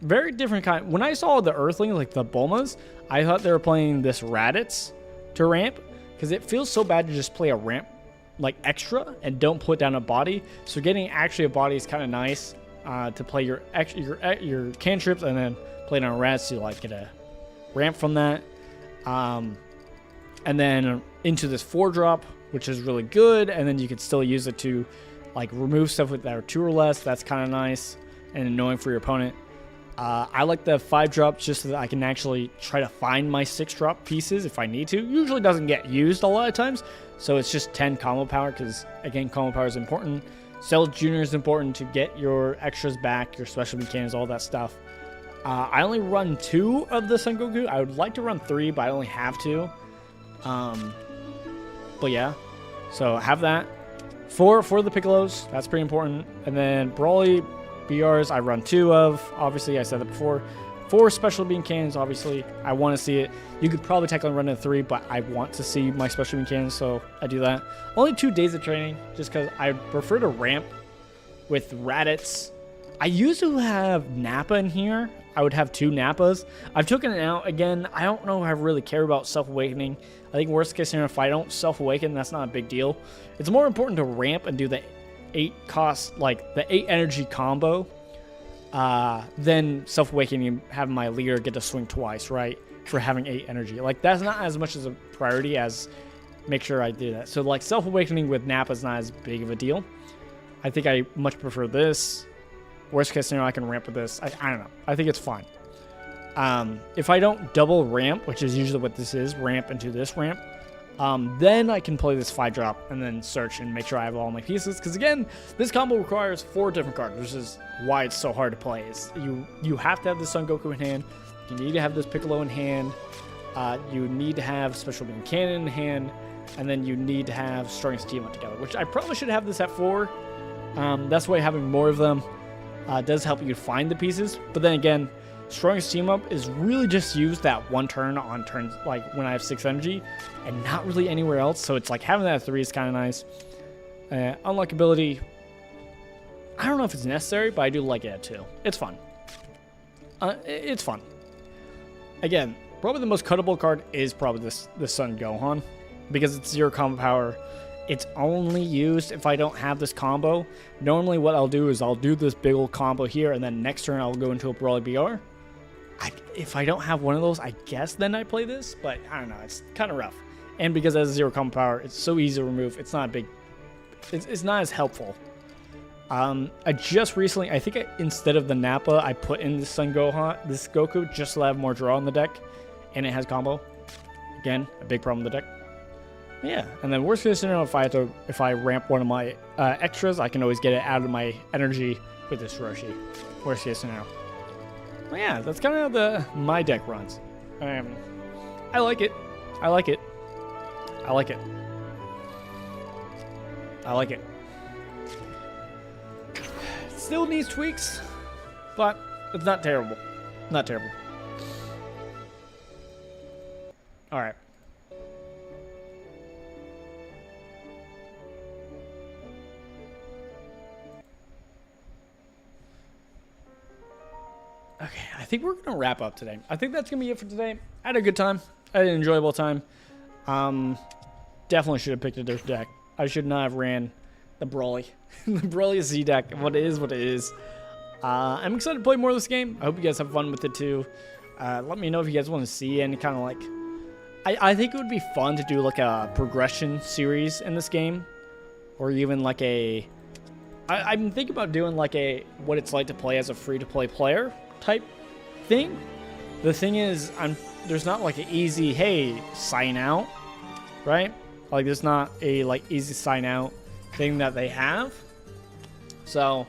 very different kind. When I saw the Earthlings, like the Bulmas, I thought they were playing this Raditz to ramp, because it feels so bad to just play a ramp like extra and don't put down a body. So getting actually a body is kind of nice to play your cantrips and then play it on Raditz to like get a ramp from that. And then into this 4-drop, which is really good, and then you can still use it to like remove stuff that are 2 or less. That's kind of nice and annoying for your opponent. I like the 5-drop just so that I can actually try to find my 6-drop pieces if I need to. Usually doesn't get used a lot of times, so it's just 10 combo power, because again, combo power is important. Cell Jr. is important to get your extras back, your special mechanics, all that stuff. I only run 2 of the Son Goku. I would like to run 3, but I only have 2. But yeah, so have that. 4 for the Piccolos, that's pretty important. And then Broly, BRs, I run 2 of. Obviously, I said that before. 4 Special Beam Cannons, obviously. I want to see it. You could probably technically run in 3, but I want to see my Special Beam Cannons, so I do that. Only 2 days of training, just because I prefer to ramp with Raditz. I used to have Nappa in here. I would have 2 Nappas. I've taken it out again. I don't know if I really care about Self-Awakening. I think worst case scenario, if I don't Self-Awaken, that's not a big deal. It's more important to ramp and do the 8 cost, like the 8 energy combo, then Self-Awakening, have my leader get to swing twice, right? For having 8 energy. Like, that's not as much as a priority as make sure I do that. So, like, Self-Awakening with Nappa is not as big of a deal. I think I much prefer this. Worst case scenario, I can ramp with this. I don't know. I think it's fine. If I don't double ramp, which is usually what this is, ramp into this ramp, Then I can play this 5-drop and then search and make sure I have all my pieces. Because again, this combo requires 4 different cards, which is why it's so hard to play. Is you have to have the Son Goku in hand. You need to have this Piccolo in hand. You need to have Special Beam Cannon in hand. And then you need to have Strongest Team Up together, which I probably should have this at 4. That's why having more of them does help you find the pieces. But then again, Strongest Team Up is really just used that one turn on turns, like when I have 6 energy, and not really anywhere else. So it's like having that at 3 is kind of nice. Unlock ability, I don't know if it's necessary, but I do like it at 2. It's fun. It's fun. Again, probably the most cuttable card is probably this Son Gohan, because it's 0 combo power. It's only used if I don't have this combo. Normally what I'll do is I'll do this big old combo here, and then next turn I'll go into a Brawly BR. If I don't have one of those, I guess then I play this, but I don't know, it's kind of rough. And because it has 0 combo power, it's so easy to remove, it's not a big, it's not as helpful. I just recently, I think instead of the Nappa, I put in this this Goku, just so I have more draw in the deck, and it has combo. Again, a big problem with the deck. Yeah, and then worst case scenario, if I ramp one of my extras, I can always get it out of my energy with this Roshi. Worst case scenario. Well, yeah, that's kind of how my deck runs. I like it. I like it. I like it. I like it. Still needs tweaks, but it's not terrible. Not terrible. All right. Okay, I think we're gonna wrap up today. I think that's gonna be it for today. I had a good time. I had an enjoyable time. Definitely should have picked a different deck. I should not have ran the Brawly. The Brawly Z deck. What it is, what it is. I'm excited to play more of this game. I hope you guys have fun with it too. Let me know if you guys want to see any kind of like... I think it would be fun to do like a progression series in this game. Or even like a... I'm thinking about doing like a what it's like to play as a free-to-play player type thing. The thing is, there's not like an easy, hey, sign out, right? Like there's not a like easy sign out thing that they have. So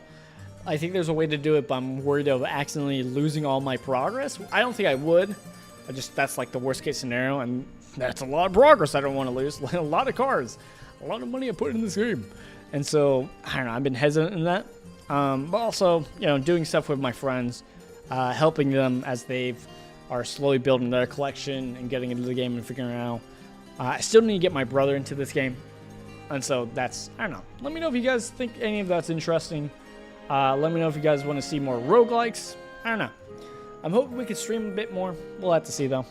I think there's a way to do it, but I'm worried of accidentally losing all my progress. I don't think I would. That's like the worst case scenario, and that's a lot of progress I don't want to lose. A lot of cards, a lot of money I put in this game. And so, I don't know, I've been hesitant in that. But also, you know, doing stuff with my friends, helping them as they are slowly building their collection and getting into the game and figuring it out. I still need to get my brother into this game. And so that's, I don't know. Let me know if you guys think any of that's interesting. Let me know if you guys want to see more roguelikes. I don't know. I'm hoping we can stream a bit more. We'll have to see, though.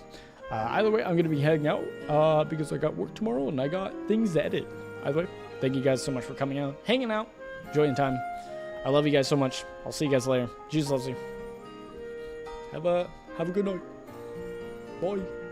Either way, I'm going to be heading out because I got work tomorrow and I got things to edit. Either way, thank you guys so much for coming out, hanging out, enjoying time. I love you guys so much. I'll see you guys later. Jesus loves you. Have a good night. Bye.